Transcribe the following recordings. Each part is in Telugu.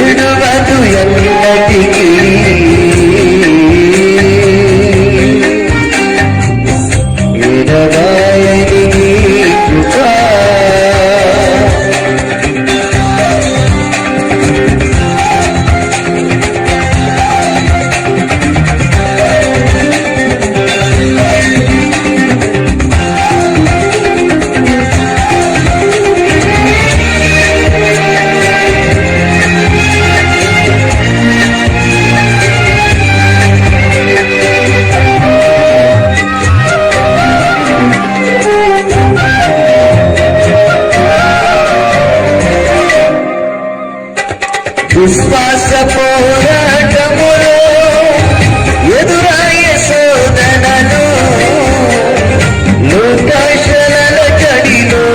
విడువదు ఎన్నటికీ. ఎడబాయని నీ కృప విశ్వాస పోరాటములో ఎదురాయే శోధనలు, లోకాశల కడిలో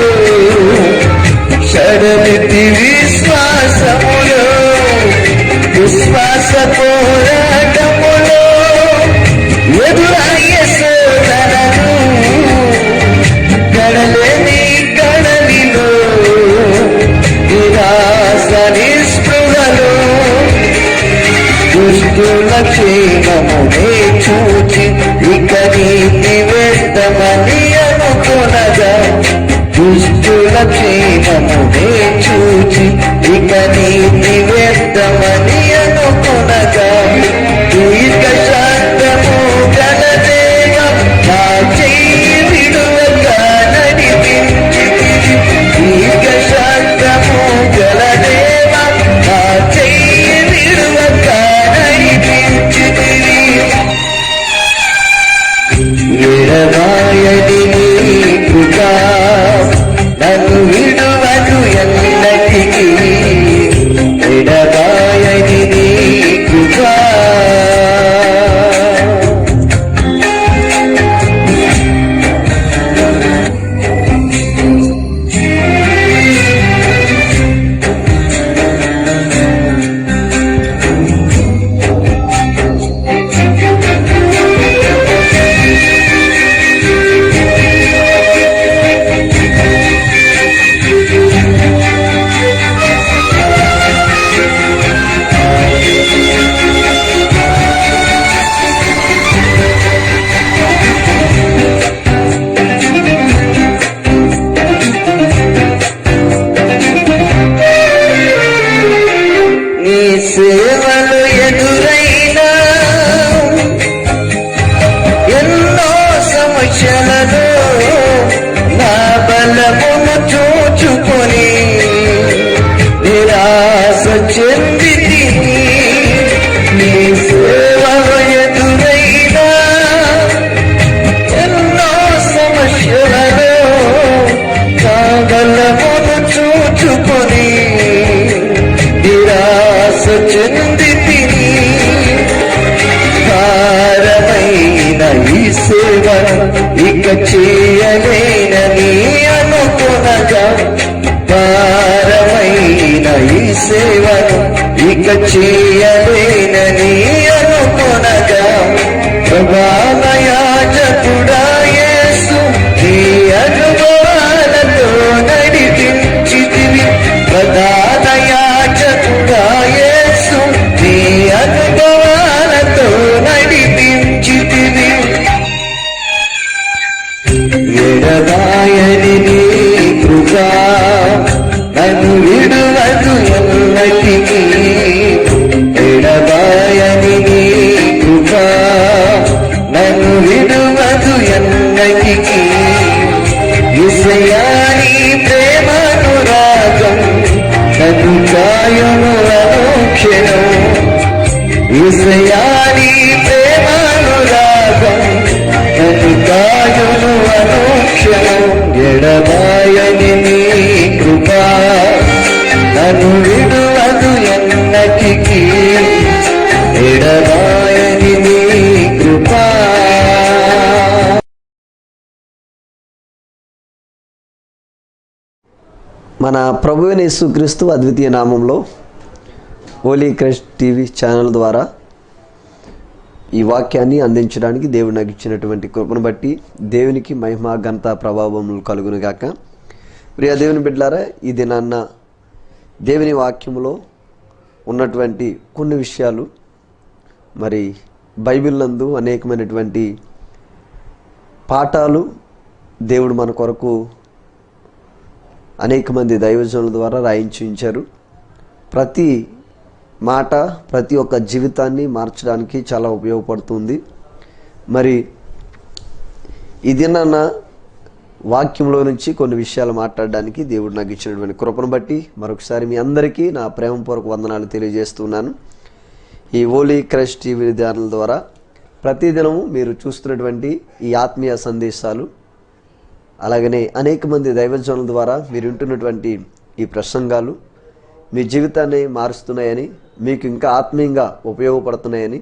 షడమితి విశ్వాసములో. విశ్వాస పోరాటములో ఎదురాయే శోధనలు, కడలేని కడలిలో నిరాశ నిస్పృహలో దుష్టుల క్షేమమునే చూచి ఇక నీతి వ్యర్థమని అనుకొనగా. దుష్టుల క్షేమమునే చూచి ఇక నీతి వ్యర్థమని అనుకొనగా. దీర్ఘ శాంతము గల దేవ నా చెయ్యి విడువక నడిపించితివి. దీర్ఘ శాంతము గల దేవ నా చెయ్యి విడువక నడిపించితివి. ఎడబాయని నీ కృప నన్ను విడువదు ఎన్నటికీ. ఎడబాయని నీ కృప సేవలు ఎదురైనా ఎన్నో సమస్యలలో నా బలమును చూచుకొని నిరాశ చెందితిని. నీ సేవలు ఎదురైనా ఎన్నో సమస్యలలో నా బలమును చూచుకొని నిరాశ చెందితిని. భారమైన ఈ సేవ ఇక చేయలేనని అనుకొనగా. భారమైన ఈ సేవను ఇక చేయలేనని అనుకొనగా. ప్రధాన యాజకుడా యేసు నీ అనుభవాలతో నడిపించితివి. ప్రధాన యాజకుడా యేసు నీ అనుభవాలతో నడిపించితివి. ఎడబాయని నీ కృప నన్ను విడువదు ఎన్నటికీ. ఎడబాయని నీ కృప నన్ను విడువదు ఎన్నటికీ. యేసయ్యా నీ ప్రేమానురాగం నన్ను కాయును అనుక్షణం. యేసయ్యా నీ ప్రేమానురాగం నన్ను కాయును అనుక్షణం. ఎడబాయని నీ కృప నన్ను విడువదు ఎన్నటికీ. ఎడబాయని నీ కృప. మన ప్రభువైన యేసుక్రీస్తు అద్వితీయ నామంలో హోలీ క్రైస్ట్ టీవీ ఛానల్ ద్వారా ఈ వాక్యాన్ని అందించడానికి దేవుడు నాకు ఇచ్చినటువంటి కృపను బట్టి దేవునికి మహిమ ఘనత ప్రభావములు కలుగును గాక. ప్రియ దేవుని బిడ్డలారా, ఈ దినాన్న దేవుని వాక్యములో ఉన్నటువంటి కొన్ని విషయాలు మరి బైబిల్ నందు అనేకమైనటువంటి పాఠాలు దేవుడు మన కొరకు అనేక మంది దైవజనుల ద్వారా రాయించి ఉంచారు. ప్రతి మాట ప్రతి ఒక్క జీవితాన్ని మార్చడానికి చాలా ఉపయోగపడుతుంది. మరి ఈ దినాన వాక్యంలో నుంచి కొన్ని విషయాలు మాట్లాడడానికి దేవుడు నాకు ఇచ్చినటువంటి కృపను బట్టి మరొకసారి మీ అందరికీ నా ప్రేమపూర్వక వందనాలు తెలియజేస్తున్నాను. ఈ హోలీ క్రష్ టీవీ ఛానల్ ద్వారా ప్రతిదినము మీరు చూస్తున్నటువంటి ఈ ఆత్మీయ సందేశాలు, అలాగనే అనేక మంది దైవజనుల ద్వారా మీరు వింటున్నటువంటి ఈ ప్రసంగాలు మీ జీవితాన్ని మారుస్తున్నాయని, మీకు ఇంకా ఆత్మీయంగా ఉపయోగపడుతున్నాయని,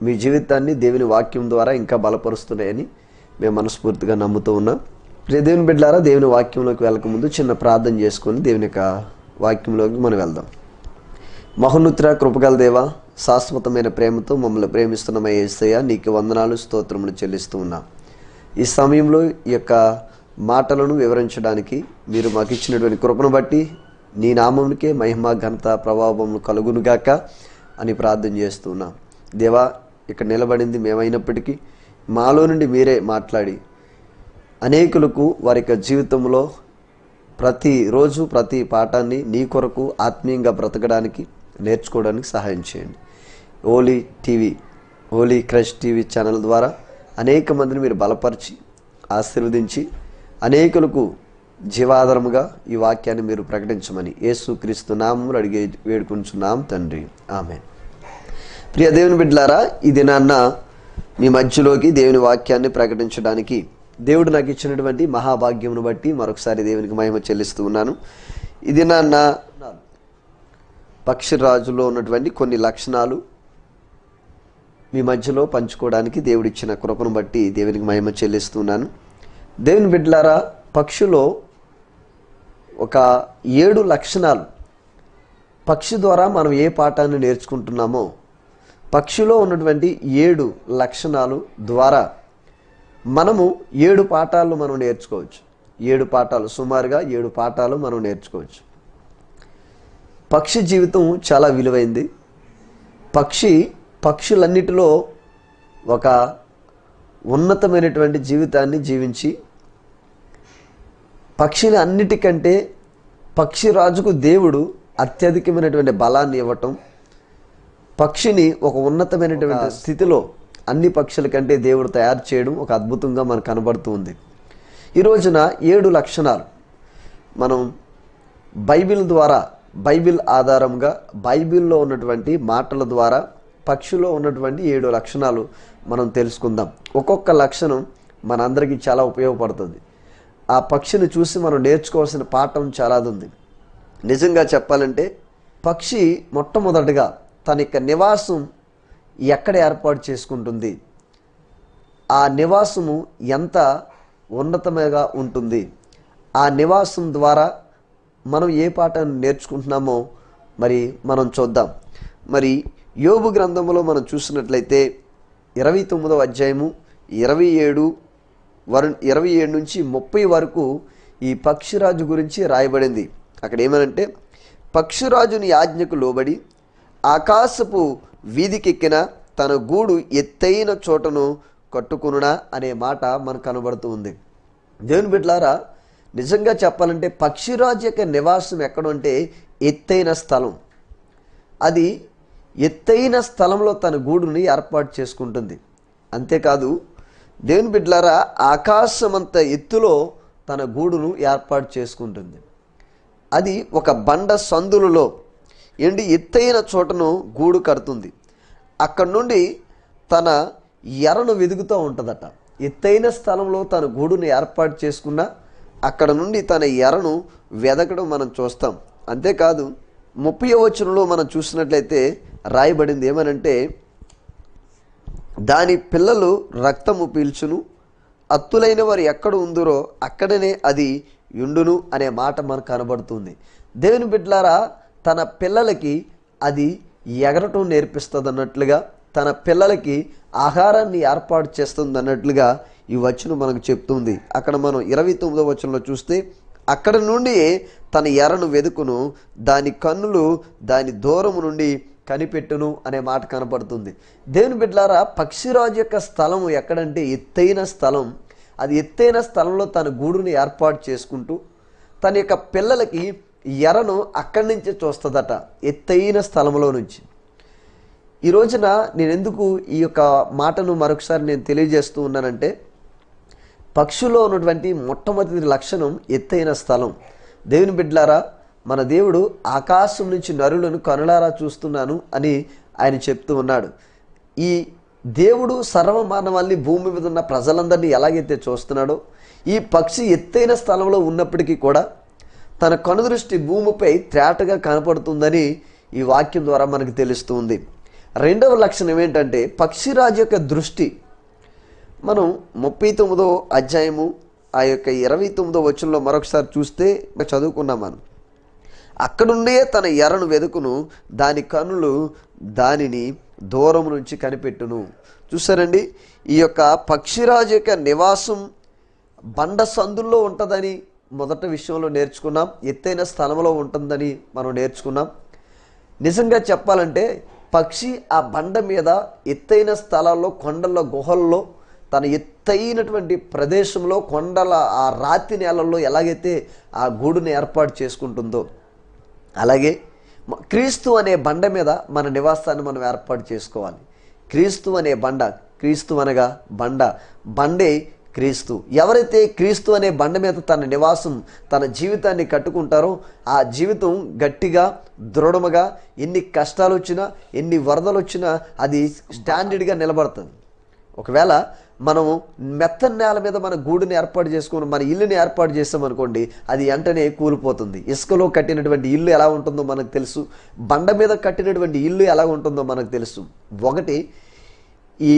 మీ జీవితాన్ని దేవుని వాక్యం ద్వారా ఇంకా బలపరుస్తున్నాయని మేము మనస్ఫూర్తిగా నమ్ముతూ ఉన్నాం. దేవుని బిడ్డలారా, దేవుని వాక్యంలోకి వెళ్ళకముందు చిన్న ప్రార్థన చేసుకొని దేవుని యొక్క వాక్యంలోకి మనం వెళ్దాం. మహోన్నతుడ, కృపగల దేవా, శాశ్వతమైన ప్రేమతో మమ్మల్ని ప్రేమిస్తున్న యేసయ్య, నీకు వందనాలు స్తోత్రములు చెల్లిస్తూ ఉన్నాం. ఈ సమయంలో ఈ యొక్క మాటలను వివరించడానికి మీరు మాకు ఇచ్చినటువంటి కృపను బట్టి నీ నామమునికే మహిమ ఘనత ప్రభావములు కలుగునుగాక అని ప్రార్థన చేస్తున్నాం. దేవా, ఇక్కడ నిలబడింది మేమైనప్పటికీ మాలో నుండి మీరే మాట్లాడి అనేకులకు వారి యొక్క జీవితంలో ప్రతిరోజు ప్రతి పాఠాన్ని నీ కొరకు ఆత్మీయంగా బ్రతకడానికి నేర్చుకోవడానికి సహాయం చేయండి. Holy TV, holy crush TV channel ద్వారా అనేక మందిని మీరు బలపరిచి ఆశీర్వదించి అనేకులకు జీవాధారముగా ఈ వాక్యాన్ని మీరు ప్రకటించమని యేసుక్రీస్తు నామములో అడిగి వేడుకుంటున్నాం తండ్రి, ఆమేన్. ప్రియ దేవుని బిడ్డలారా, ఈ దినాన్న మీ మధ్యలోకి దేవుని వాక్యాన్ని ప్రకటించడానికి దేవుడు నాకు ఇచ్చినటువంటి మహాభాగ్యమును బట్టి మరొకసారి దేవునికి మహిమ చెల్లిస్తూ ఉన్నాను. ఈ దినాన్న పక్షిరాజులో ఉన్నటువంటి కొన్ని లక్షణాలు మీ మధ్యలో పంచుకోవడానికి దేవుడిచ్చిన కృపను బట్టి దేవునికి మహిమ చెల్లిస్తున్నాను. దేవుని బిడ్డలారా, పక్షిలో ఒక 7 లక్షణాలు, పక్షి ద్వారా మనం ఏ పాఠాన్ని నేర్చుకుంటున్నామో పక్షిలో ఉన్నటువంటి 7 లక్షణాలు ద్వారా మనము 7 పాఠాలు మనం నేర్చుకోవచ్చు. 7 పాఠాలు, సుమారుగా 7 పాఠాలు మనం నేర్చుకోవచ్చు. పక్షి జీవితం చాలా విలువైంది. పక్షులన్నిటిలో ఒక ఉన్నతమైనటువంటి జీవితాన్ని జీవించి పక్షుల అన్నిటికంటే పక్షిరాజుకు దేవుడు అత్యధికమైనటువంటి బలాన్ని ఇవ్వటం, పక్షిని ఒక ఉన్నతమైనటువంటి స్థితిలో అన్ని పక్షుల కంటే దేవుడు తయారు చేయడం ఒక అద్భుతంగా మనకు కనబడుతూ ఉంది. ఈ రోజున 7 లక్షణాలు మనం బైబిల్ ద్వారా, బైబిల్ ఆధారంగా బైబిల్లో ఉన్నటువంటి మాటల ద్వారా పక్షిలో ఉన్నటువంటి 7 లక్షణాలు మనం తెలుసుకుందాం. ఒక్కొక్క లక్షణం మనందరికీ చాలా ఉపయోగపడుతుంది. ఆ పక్షిని చూసి మనం నేర్చుకోవాల్సిన పాఠం చాలా ఉంది. నిజంగా చెప్పాలంటే పక్షి మొట్టమొదటిగా తన యొక్క నివాసం ఎక్కడ ఏర్పాటు చేసుకుంటుంది, ఆ నివాసము ఎంత ఉన్నతమైగా ఉంటుంది, ఆ నివాసం ద్వారా మనం ఏ పాఠాన్ని నేర్చుకుంటున్నామో మరి మనం చూద్దాం. మరి యోబు గ్రంథంలో మనం చూసినట్లయితే 29వ అధ్యాయము 27 నుంచి 30 వరకు ఈ పక్షిరాజు గురించి రాయబడింది. అక్కడ ఏమనంటే, పక్షిరాజుని ఆజ్ఞకు లోబడి ఆకాశపు వీధికెక్కిన తన గూడు ఎత్తైన చోటను కట్టుకునునా అనే మాట మనకు కనబడుతూ ఉంది. దేవుని బిడ్డలారా, నిజంగా చెప్పాలంటే పక్షిరాజు యొక్క నివాసం ఎక్కడంటే ఎత్తైన స్థలం. అది ఎత్తైన స్థలంలో తన గూడుని ఏర్పాటు చేసుకుంటుంది. అంతేకాదు దేవుని బిడ్డలారా, ఆకాశమంత ఎత్తులో తన గూడును ఏర్పాటు చేసుకుంటుంది. అది ఒక బండ సందులలో ఎత్తైన చోటను గూడు కడుతుంది. అక్కడి నుండి తన ఎరను వెదుగుతూ ఉంటుందట. ఎత్తైన స్థలంలో తన గూడును ఏర్పాటు చేసుకున్న అక్కడ నుండి తన ఎరను వెదకడం మనం చూస్తాం. అంతేకాదు 30వ వచనంలో మనం చూసినట్లయితే రాయబడింది ఏమనంటే, దాని పిల్లలు రక్తము పీల్చును, అత్తులైన వారు ఎక్కడ ఉందరో అక్కడనే అది యుండును అనే మాట మనకు కనబడుతుంది. దేవుని బిడ్డలారా, తన పిల్లలకి అది ఎగరటం నేర్పిస్తుంది అన్నట్లుగా, తన పిల్లలకి ఆహారాన్ని ఏర్పాటు చేస్తుంది అన్నట్లుగా ఈ వచనం మనకు చెప్తుంది. అక్కడ మనం 29వ వచనంలో చూస్తే, అక్కడ నుండి తన ఎరను వెదుకును, దాని కన్నులు దాని దూరము నుండి కనిపెట్టును అనే మాట కనపడుతుంది. దేవుని బిడ్డలారా, పక్షిరాజు యొక్క స్థలం ఎక్కడంటే ఎత్తైన స్థలం. అది ఎత్తైన స్థలంలో తన గూడుని ఏర్పాటు చేసుకుంటూ తన యొక్క పిల్లలకి ఎరను అక్కడి నుంచే చూస్తుందట, ఎత్తైన స్థలంలో నుంచి. ఈ రోజున నేను ఎందుకు ఈ యొక్క మాటను మరొకసారి నేను తెలియజేస్తూ ఉన్నానంటే, పక్షుల్లో ఉన్నటువంటి మొట్టమొదటి లక్షణం ఎత్తైన స్థలం. దేవుని బిడ్డలారా, మన దేవుడు ఆకాశం నుంచి నరులను కనులారా చూస్తున్నాను అని ఆయన చెప్తూ ఉన్నాడు. ఈ దేవుడు సర్వమానవాల్ని, భూమి మీద ఉన్న ప్రజలందరినీ ఎలాగైతే చూస్తున్నాడో, ఈ పక్షి ఎత్తైన స్థలంలో ఉన్నప్పటికీ కూడా తన కనుదృష్టి భూమిపై తేటగా కనపడుతుందని ఈ వాక్యం ద్వారా మనకు తెలుస్తుంది. రెండవ లక్షణం ఏంటంటే, పక్షిరాజు యొక్క దృష్టి. మనం 39వ అధ్యాయము ఆ యొక్క 29వ వచనంలో మరొకసారి చూస్తే చదువుకున్నాం మనం. అక్కడుండే తన ఎరను వెదుకును, దాని కన్నులు దానిని దూరం నుంచి కనిపెట్టును. చూసారండి, ఈ యొక్క పక్షిరాజు యొక్క నివాసం బండ సందుల్లో ఉంటుందని మొదటి విషయంలో నేర్చుకున్నాం. ఎత్తైన స్థలంలో ఉంటుందని మనం నేర్చుకున్నాం. నిజంగా చెప్పాలంటే పక్షి ఆ బండ మీద, ఎత్తైన స్థలాల్లో, కొండల్లో, గుహల్లో, తన ఎత్తైనటువంటి ప్రదేశంలో, కొండల ఆ రాతి నేలల్లో ఎలాగైతే ఆ గూడుని ఏర్పాటు చేసుకుంటుందో, అలాగే క్రీస్తు అనే బండ మీద మన నివాసాన్ని మనం ఏర్పాటు చేసుకోవాలి. క్రీస్తు అనే బండ, క్రీస్తు అనగా బండ, బండే క్రీస్తు. ఎవరైతే క్రీస్తు అనే బండ మీద తన నివాసం, తన జీవితాన్ని కట్టుకుంటారో, ఆ జీవితం గట్టిగా, దృఢముగా, ఎన్ని కష్టాలు వచ్చినా, ఎన్ని వరదలు వచ్చినా అది స్టాండర్డ్గా నిలబడుతుంది. ఒకవేళ మనము మెత్తని నేల మీద మన గూడుని ఏర్పాటు చేసుకుని మన ఇల్లుని ఏర్పాటు చేసామనుకోండి, అది వెంటనే కూలిపోతుంది. ఇసుకలో కట్టినటువంటి ఇల్లు ఎలా ఉంటుందో మనకు తెలుసు, బండ మీద కట్టినటువంటి ఇల్లు ఎలా ఉంటుందో మనకు తెలుసు. ఒకటి, ఈ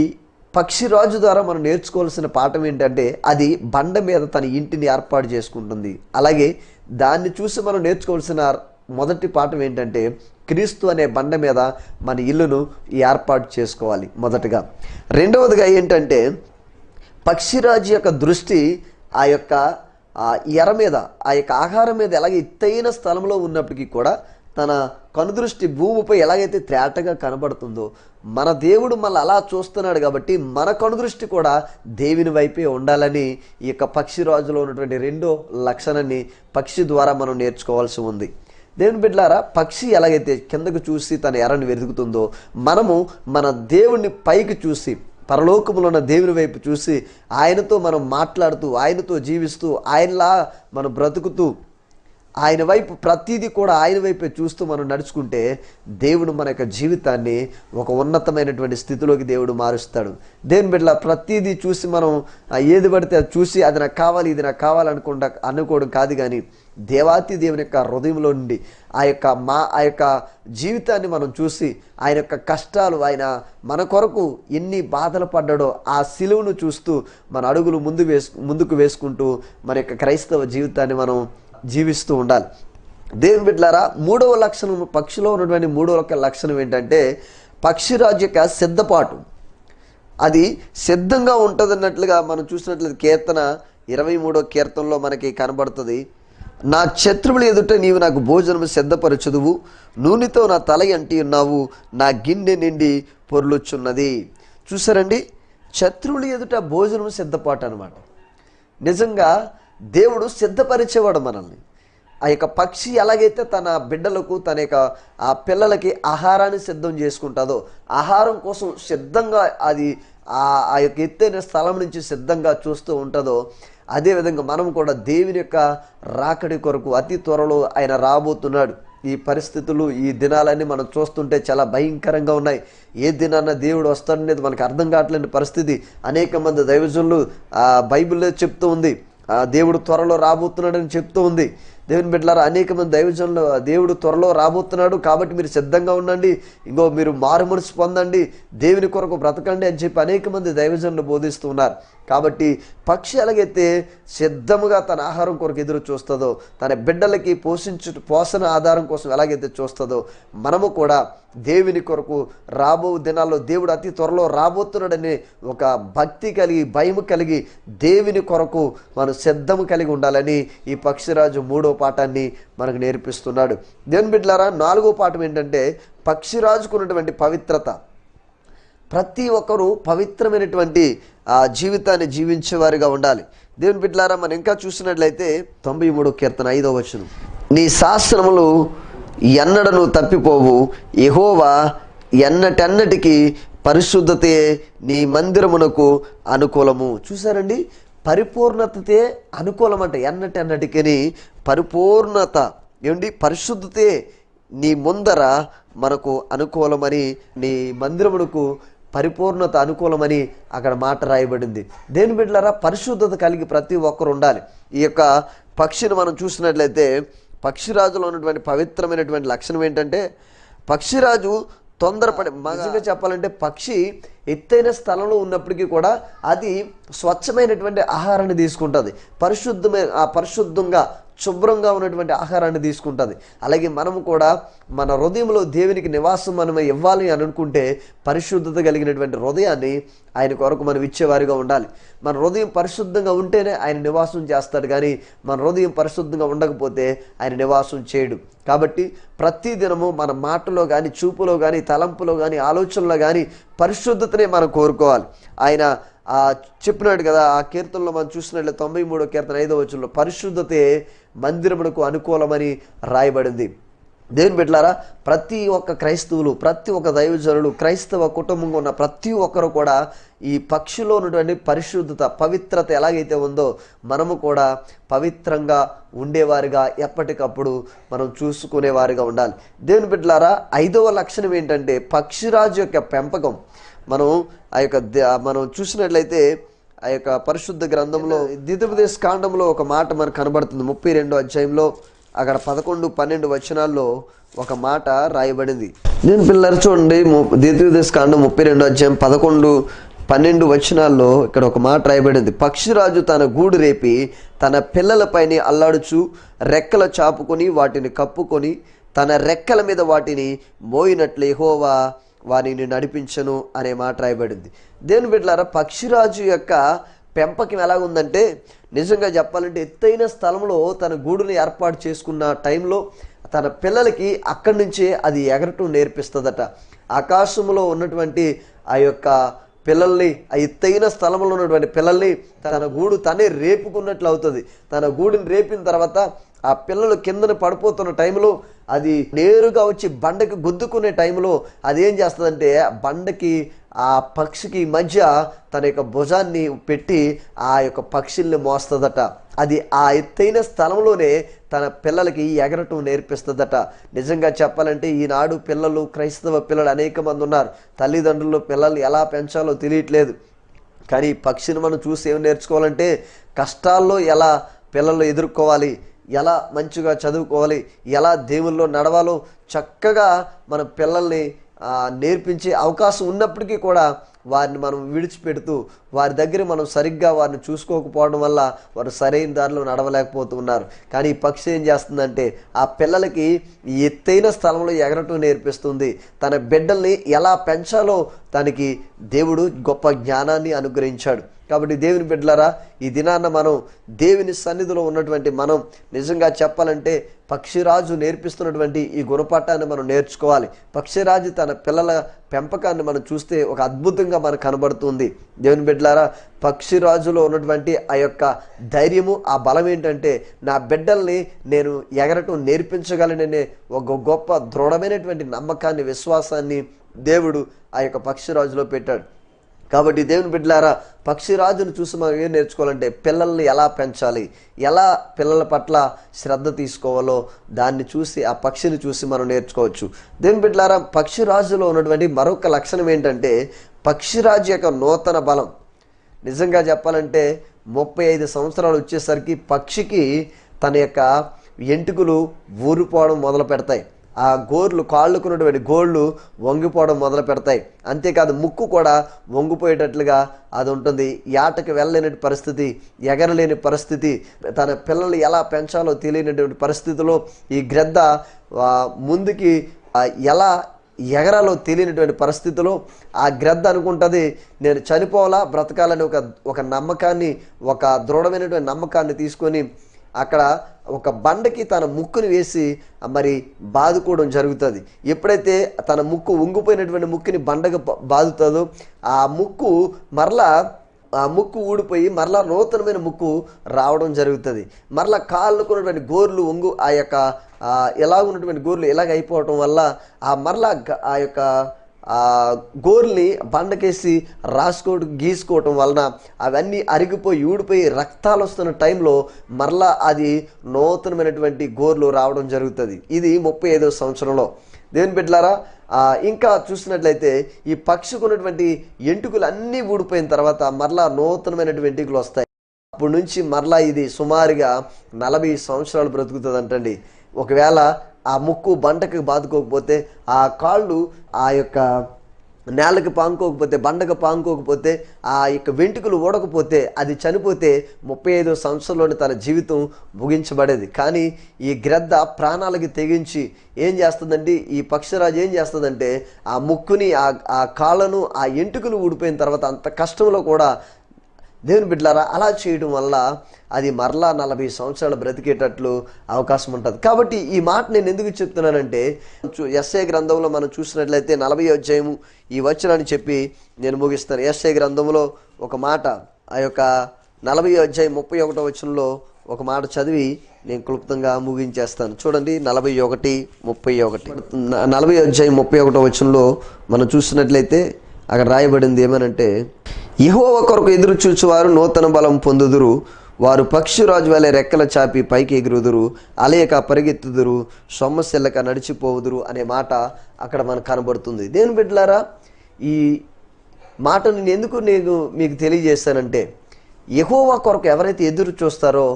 పక్షిరాజు ద్వారా మనం నేర్చుకోవాల్సిన పాఠం ఏంటంటే, అది బండ మీద తన ఇంటిని ఏర్పాటు చేసుకుంటుంది. అలాగే దాన్ని చూసి మనం నేర్చుకోవాల్సిన మొదటి పాఠం ఏంటంటే, క్రీస్తు అనే బండ మీద మన ఇల్లును ఏర్పాటు చేసుకోవాలి మొదటగా. రెండవదిగా ఏంటంటే, పక్షిరాజు యొక్క దృష్టి ఆ యొక్క ఎర మీద, ఆ యొక్క ఆహారం మీద ఎలాగ ఎత్తైన స్థలంలో ఉన్నప్పటికీ కూడా తన కనుదృష్టి భూమిపై ఎలాగైతే తేటగా కనబడుతుందో, మన దేవుడు మనల్ని అలా చూస్తున్నాడు కాబట్టి మన కనుదృష్టి కూడా దేవుని వైపే ఉండాలని ఈ యొక్క పక్షిరాజులో ఉన్నటువంటి రెండో లక్షణాన్ని పక్షి ద్వారా మనం నేర్చుకోవాల్సి ఉంది. దేవుని బిడ్డలారా, పక్షి ఎలాగైతే కిందకు చూసి తన ఎరను వెతుకుతుందో, మనము మన దేవుణ్ణి పైకి చూసి, పరలోకములో ఉన్న దేవుని వైపు చూసి, ఆయనతో మనం మాట్లాడుతూ, ఆయనతో జీవిస్తూ, ఆయనలా మనం బ్రతుకుతూ, ఆయన వైపు ప్రతిదీ కూడా ఆయన వైపే చూస్తూ మనం నడుచుకుంటే, దేవుడు మన యొక్క జీవితాన్ని ఒక ఉన్నతమైనటువంటి స్థితిలోకి దేవుడు మారుస్తాడు. దేవుని బిడ్డలా, ప్రతిదీ చూసి మనం ఏది పడితే అది చూసి అది నాకు కావాలి, ఇది నాకు అనుకోవడం కాదు, కానీ దేవాతి దేవుని యొక్క హృదయంలో నుండి ఆ యొక్క జీవితాన్ని మనం చూసి, ఆయన యొక్క కష్టాలు, ఆయన మన కొరకు ఎన్ని బాధలు పడ్డాడో ఆ సిలువను చూస్తూ మన అడుగులు ముందుకు వేసుకుంటూ మన యొక్క క్రైస్తవ జీవితాన్ని మనం జీవిస్తూ ఉండాలి. దేవుని బిడ్డలారా, మూడవ లక్షణం, పక్షిలో ఉన్నటువంటి మూడవ లక్షణం ఏంటంటే, పక్షిరాజు యొక్క సిద్ధపాటు. అది సిద్ధంగా ఉంటుందన్నట్లుగా మనం చూసినట్లయితే కీర్తన 23వ కీర్తనలో మనకి కనబడుతుంది. నా శత్రువుల ఎదుట నీవు నాకు భోజనము సిద్ధపరచుదువు, నూనెతో నా తల అంటి ఉన్నావు, నా గిన్నె నిండి పొర్లుచున్నది. చూసారండి, శత్రువుల ఎదుట భోజనము సిద్ధపాటు అనమాట. నిజంగా దేవుడు సిద్ధపరిచేవాడు మనల్ని. ఆ యొక్క పక్షి ఎలాగైతే తన బిడ్డలకు, తన యొక్క ఆ పిల్లలకి ఆహారాన్ని సిద్ధం చేసుకుంటుందో, ఆహారం కోసం సిద్ధంగా అది ఆ యొక్క ఎత్తైన స్థలం నుంచి సిద్ధంగా చూస్తూ ఉంటుందో, అదేవిధంగా మనం కూడా దేవుని యొక్క రాకడి కొరకు అతి త్వరలో ఆయన రాబోతున్నాడు. ఈ పరిస్థితులు, ఈ దినాలన్నీ మనం చూస్తుంటే చాలా భయంకరంగా ఉన్నాయి. ఏ దినాన్న దేవుడు వస్తాడనేది మనకు అర్థం కావట్లేని పరిస్థితి. అనేక మంది దైవజనులు బైబిల్లో చెప్తూ ఉంది, దేవుడు త్వరలో రాబోతున్నాడని చెప్తూ ఉంది. దేవుని బిడ్డలారా, అనేక మంది దైవజనులు దేవుడు త్వరలో రాబోతున్నాడు కాబట్టి మీరు సిద్ధంగా ఉండండి, ఇంకో మీరు మారు మనసు పొందండి, దేవుని కొరకు బ్రతకండి అని చెప్పి అనేక మంది దైవజనులు బోధిస్తూ ఉన్నారు. కాబట్టి పక్షి ఎలాగైతే సిద్ధముగా తన ఆహారం కొరకు ఎదురు చూస్తుందో, తన బిడ్డలకి పోషణ ఆధారం కోసం ఎలాగైతే చూస్తుందో, మనము కూడా దేవుని కొరకు రాబో దినాల్లో దేవుడు అతి త్వరలో రాబోతున్నాడని ఒక భక్తి కలిగి భయం కలిగి దేవుని కొరకు మనం సిద్ధము కలిగి ఉండాలని ఈ పక్షిరాజు 3వ పాఠాన్ని మనకు నేర్పిస్తున్నాడు. దేవుని బిడ్డలారా, 4వ పాఠం ఏంటంటే పక్షిరాజుకు ఉన్నటువంటి పవిత్రత. ప్రతి ఒక్కరూ పవిత్రమైనటువంటి జీవితాన్ని జీవించేవారిగా ఉండాలి. దేవుని బిడ్డలారా, మనం ఇంకా చూసినట్లయితే 93వ కీర్తన 5వ వచనం, నీ శాసనములు ఎన్నడను తప్పిపోవు, యెహోవా ఎన్నటెన్నటికి పరిశుద్ధతే నీ మందిరమునకు అనుకూలము. చూసారండి, పరిపూర్ణతే అనుకూలమంట. ఎన్నటెన్నటికని పరిపూర్ణత ఏమండి, పరిశుద్ధతే నీ ముందర మనకు అనుకూలమని, నీ మందిరమునకు పరిపూర్ణత అనుకూలమని అక్కడ మాట రాయబడింది. దేని బిడ్డలారా, పరిశుద్ధత కలిగి ప్రతి ఒక్కరు ఉండాలి. ఈ యొక్క పక్షిని మనం చూసినట్లయితే పక్షిరాజులో ఉన్నటువంటి పవిత్రమైనటువంటి లక్షణం ఏంటంటే, పక్షిరాజు తొందరపడి, నిజంగా చెప్పాలంటే పక్షి ఎత్తైన స్థలంలో ఉన్నప్పటికీ కూడా అది స్వచ్ఛమైనటువంటి ఆహారాన్ని తీసుకుంటుంది. పరిశుద్ధంగా శుభ్రంగా ఉన్నటువంటి ఆహారాన్ని తీసుకుంటుంది. అలాగే మనము కూడా మన హృదయంలో దేవునికి నివాసం మనం ఇవ్వాలి అని అనుకుంటే పరిశుద్ధత కలిగినటువంటి హృదయాన్ని ఆయన కొరకు మనం ఇచ్చేవారిగా ఉండాలి. మన హృదయం పరిశుద్ధంగా ఉంటేనే ఆయన నివాసం చేస్తాడు, కానీ మన హృదయం పరిశుద్ధంగా ఉండకపోతే ఆయన నివాసం చేయడు. కాబట్టి ప్రతి దినము మన మాటలో కానీ, చూపులో కానీ, తలంపులో కానీ, ఆలోచనలో కానీ పరిశుద్ధతనే మనం కోరుకోవాలి. ఆయన చెప్పినాడు కదా, ఆ కీర్తనలో మనం చూసినట్లయితే 93వ కీర్తన 5వ వచనంలో పరిశుద్ధతే మందిరమునకు అనుకూలమని రాయబడింది. దేవుని బిడ్డలారా, ప్రతి ఒక్క క్రైస్తవులు, ప్రతి ఒక్క దైవజనులు, క్రైస్తవ కుటుంబంగా ఉన్న ప్రతి ఒక్కరు కూడా ఈ పక్షిలో ఉన్నటువంటి పరిశుద్ధత, పవిత్రత ఎలాగైతే ఉందో మనము కూడా పవిత్రంగా ఉండేవారిగా ఎప్పటికప్పుడు మనం చూసుకునేవారిగా ఉండాలి. దేవుని బిడ్డలారా, 5వ లక్షణం ఏంటంటే పక్షిరాజు యొక్క పెంపకం. మనం చూసినట్లయితే ఆ యొక్క పరిశుద్ధ గ్రంథంలో ద్వితీయోపదేశ కాండంలో ఒక మాట మనకు కనబడుతుంది. 32వ అధ్యాయంలో అక్కడ 11, 12 వచనాల్లో ఒక మాట రాయబడింది. నేను పిల్లలు చూడండి, ద్వితీయోపదేశ కాండం 32వ అధ్యాయం 11, 12 వచనాల్లో ఇక్కడ ఒక మాట రాయబడింది. పక్షిరాజు తన గూడు రేపి తన పిల్లలపైన అల్లాడుచు రెక్కల చాపుకొని వాటిని కప్పుకొని తన రెక్కల మీద వాటిని మోయినట్లు యెహోవా వారిని నడిపించను అనే మాట రాయబడింది. దేవుని బిడ్డలారా, పక్షిరాజు యొక్క పెంపకం ఎలాగుందంటే, నిజంగా చెప్పాలంటే ఎత్తైన స్థలంలో తన గూడుని ఏర్పాటు చేసుకున్న టైంలో తన పిల్లలకి అక్కడి నుంచే అది ఎగరటం నేర్పిస్తుందట. ఆకాశంలో ఉన్నటువంటి ఆ యొక్క పిల్లల్ని, ఆ ఎత్తైన స్థలంలో ఉన్నటువంటి పిల్లల్ని తన గూడు తనే రేపుకున్నట్లు అవుతుంది. తన గూడుని రేపిన తర్వాత ఆ పిల్లలు కిందన పడిపోతున్న టైంలో అది నేరుగా వచ్చి బండకి గుద్దుకునే టైంలో అది ఏం చేస్తుందంటే బండకి ఆ పక్షికి మధ్య తన యొక్క భుజాన్ని పెట్టి ఆ యొక్క పక్షుల్ని మోస్తుందట. అది ఆ ఎత్తైన స్థలంలోనే తన పిల్లలకి ఎగరటం నేర్పిస్తుందట. నిజంగా చెప్పాలంటే ఈనాడు పిల్లలు, క్రైస్తవ పిల్లలు అనేక మంది ఉన్నారు. తల్లిదండ్రులు పిల్లల్ని ఎలా పెంచాలో తెలియట్లేదు. కానీ పక్షిని మనం చూసి ఏం నేర్చుకోవాలంటే, కష్టాల్లో ఎలా పిల్లలు ఎదుర్కోవాలి, ఎలా మంచిగా చదువుకోవాలి, ఎలా దేవుల్లో నడవాలో చక్కగా మన పిల్లల్ని నేర్పించే అవకాశం ఉన్నప్పటికీ కూడా వారిని మనం విడిచిపెడుతూ వారి దగ్గర మనం సరిగ్గా వారిని చూసుకోకపోవడం వల్ల వారు సరైన దారిలో నడవలేకపోతున్నారు. కానీ ఈ పక్షి ఏం చేస్తుందంటే ఆ పిల్లలకి ఎత్తైన స్థలంలో ఎగరటం నేర్పిస్తుంది. తన బిడ్డల్ని ఎలా పెంచాలో తనకి దేవుడు గొప్ప జ్ఞానాన్ని అనుగ్రహించాడు. కాబట్టి దేవుని బిడ్డలారా, ఈ దినాన్న మనం దేవుని సన్నిధిలో ఉన్నటువంటి మనం నిజంగా చెప్పాలంటే పక్షిరాజు నేర్పిస్తున్నటువంటి ఈ గుణపాఠాన్ని మనం నేర్చుకోవాలి. పక్షిరాజు తన పిల్లల పెంపకాన్ని మనం చూస్తే ఒక అద్భుతంగా మనకు కనబడుతుంది. దేవుని బిడ్డలారా, పక్షిరాజులో ఉన్నటువంటి ఆ యొక్క ధైర్యము, ఆ బలం ఏంటంటే నా బిడ్డల్ని నేను ఎగరటం నేర్పించగలననే ఒక గొప్ప దృఢమైనటువంటి నమ్మకాన్ని, విశ్వాసాన్ని దేవుడు ఆ యొక్క పక్షిరాజులో పెట్టాడు. కాబట్టి దేవుని బిడ్డలారా, పక్షిరాజును చూసి మనం ఏం నేర్చుకోవాలంటే పిల్లల్ని ఎలా పెంచాలి, ఎలా పిల్లల పట్ల శ్రద్ధ తీసుకోవాలో దాన్ని చూసి, ఆ పక్షిని చూసి మనం నేర్చుకోవచ్చు. దేవుని బిడ్డలారా, పక్షిరాజులో ఉన్నటువంటి మరొక లక్షణం ఏంటంటే పక్షిరాజు యొక్క నూతన బలం. నిజంగా చెప్పాలంటే 35 సంవత్సరాలు వచ్చేసరికి పక్షికి తన యొక్క ఎంటుకలు ఊరిపోవడం మొదలు పెడతాయి. ఆ గోర్లు, కాళ్ళకున్నటువంటి గోళ్ళు వంగిపోవడం మొదలు పెడతాయి. అంతేకాదు ముక్కు కూడా వంగిపోయేటట్లుగా అది ఉంటుంది. ఏటకి వెళ్ళలేని పరిస్థితి, ఎగరలేని పరిస్థితి, తన పిల్లలు ఎలా పెంచాలో తెలియనటువంటి పరిస్థితిలో ఈ గ్రద్ద ముందుకి ఎలా ఎగరాలో తెలియనటువంటి పరిస్థితిలో ఆ గ్రద్ద అనుకుంటుంది నేను చనిపోవాలా బ్రతకాలని ఒక నమ్మకాన్ని, ఒక దృఢమైనటువంటి నమ్మకాన్ని తీసుకొని అక్కడ ఒక బండకి తన ముక్కుని వేసి మరి బాదుకోవడం జరుగుతుంది. ఎప్పుడైతే తన ముక్కు వంగిపోయినటువంటి ముక్కుని బండగా బాదుతుందో ఆ ముక్కు ఊడిపోయి మరలా నూతనమైన ముక్కు రావడం జరుగుతుంది. మరలా కాళ్ళకున్నటువంటి గోర్లు ఆ యొక్క ఎలాగ ఉన్నటువంటి గోర్లు ఎలాగ అయిపోవటం వల్ల ఆ యొక్క గోర్ని బండకేసి గీసుకోవటం వలన అవన్నీ అరిగిపోయి ఊడిపోయి రక్తాలు వస్తున్న టైంలో మరలా అది నూతనమైనటువంటి గోర్లు రావడం జరుగుతుంది. ఇది 35వ సంవత్సరంలో. దేవుని బిడ్డలారా, ఇంకా చూసినట్లయితే ఈ పక్షికి ఉన్నటువంటి ఎంటుకలు అన్నీ ఊడిపోయిన తర్వాత మరలా నూతనమైనటువంటి ఎంటుకలు వస్తాయి. అప్పటి నుంచి మరలా ఇది సుమారుగా 40 సంవత్సరాలు బ్రతుకుతుంది అంటండి. ఒకవేళ ఆ ముక్కు బండకు బాదుకోకపోతే, ఆ కాళ్ళు ఆ యొక్క నేలకి పాముకోకపోతే, బండకు పాముకోకపోతే, ఆ యొక్క వెంట్రుకలు ఊడకపోతే, అది చనిపోతే 35వ సంవత్సరంలోనే తన జీవితం ముగించబడేది. కానీ ఈ గ్రద్ద ప్రాణాలకి తెగించి ఏం చేస్తుందంటే, ఈ పక్షిరాజు ఏం చేస్తుందంటే ఆ ముక్కుని ఆ కాళ్ళను ఆ ఎంటుకలు ఊడిపోయిన తర్వాత అంత కష్టంలో కూడా దేవుని బిడ్డలారా అలా చేయడం వల్ల అది మరలా 40 సంవత్సరాలు బ్రతికేటట్లు అవకాశం ఉంటుంది. కాబట్టి ఈ మాట నేను ఎందుకు చెప్తున్నానంటే, యెషయా గ్రంథంలో మనం చూసినట్లయితే 40వ అధ్యాయము ఈ వచనాన్ని చెప్పి నేను ముగిస్తాను. యెషయా గ్రంథంలో ఒక మాట, ఆ యొక్క 40వ అధ్యాయం 31వ వచనంలో ఒక మాట చదివి నేను క్లుప్తంగా ముగించేస్తాను. చూడండి, 41:31 40వ అధ్యాయం 31వ వచనంలో మనం చూసినట్లయితే అక్కడ రాయబడింది ఏమనంటే, యెహోవా కొరకు ఎదురు చూచువారు నూతన బలం పొందుదురు, వారు పక్షిరాజు వలె రెక్కల చాపి పైకి ఎగురుదురు, అలయక పరిగెత్తుదురు, సొమ్మసిల్లక నడిచిపోవుదురు అనే మాట అక్కడ మనకు కనబడుతుంది. దేవుని బిడ్డలారా, ఈ మాటను నేను ఎందుకు మీకు తెలియజేస్తానంటే, యెహోవా కొరకు ఎవరైతే ఎదురు చూస్తారో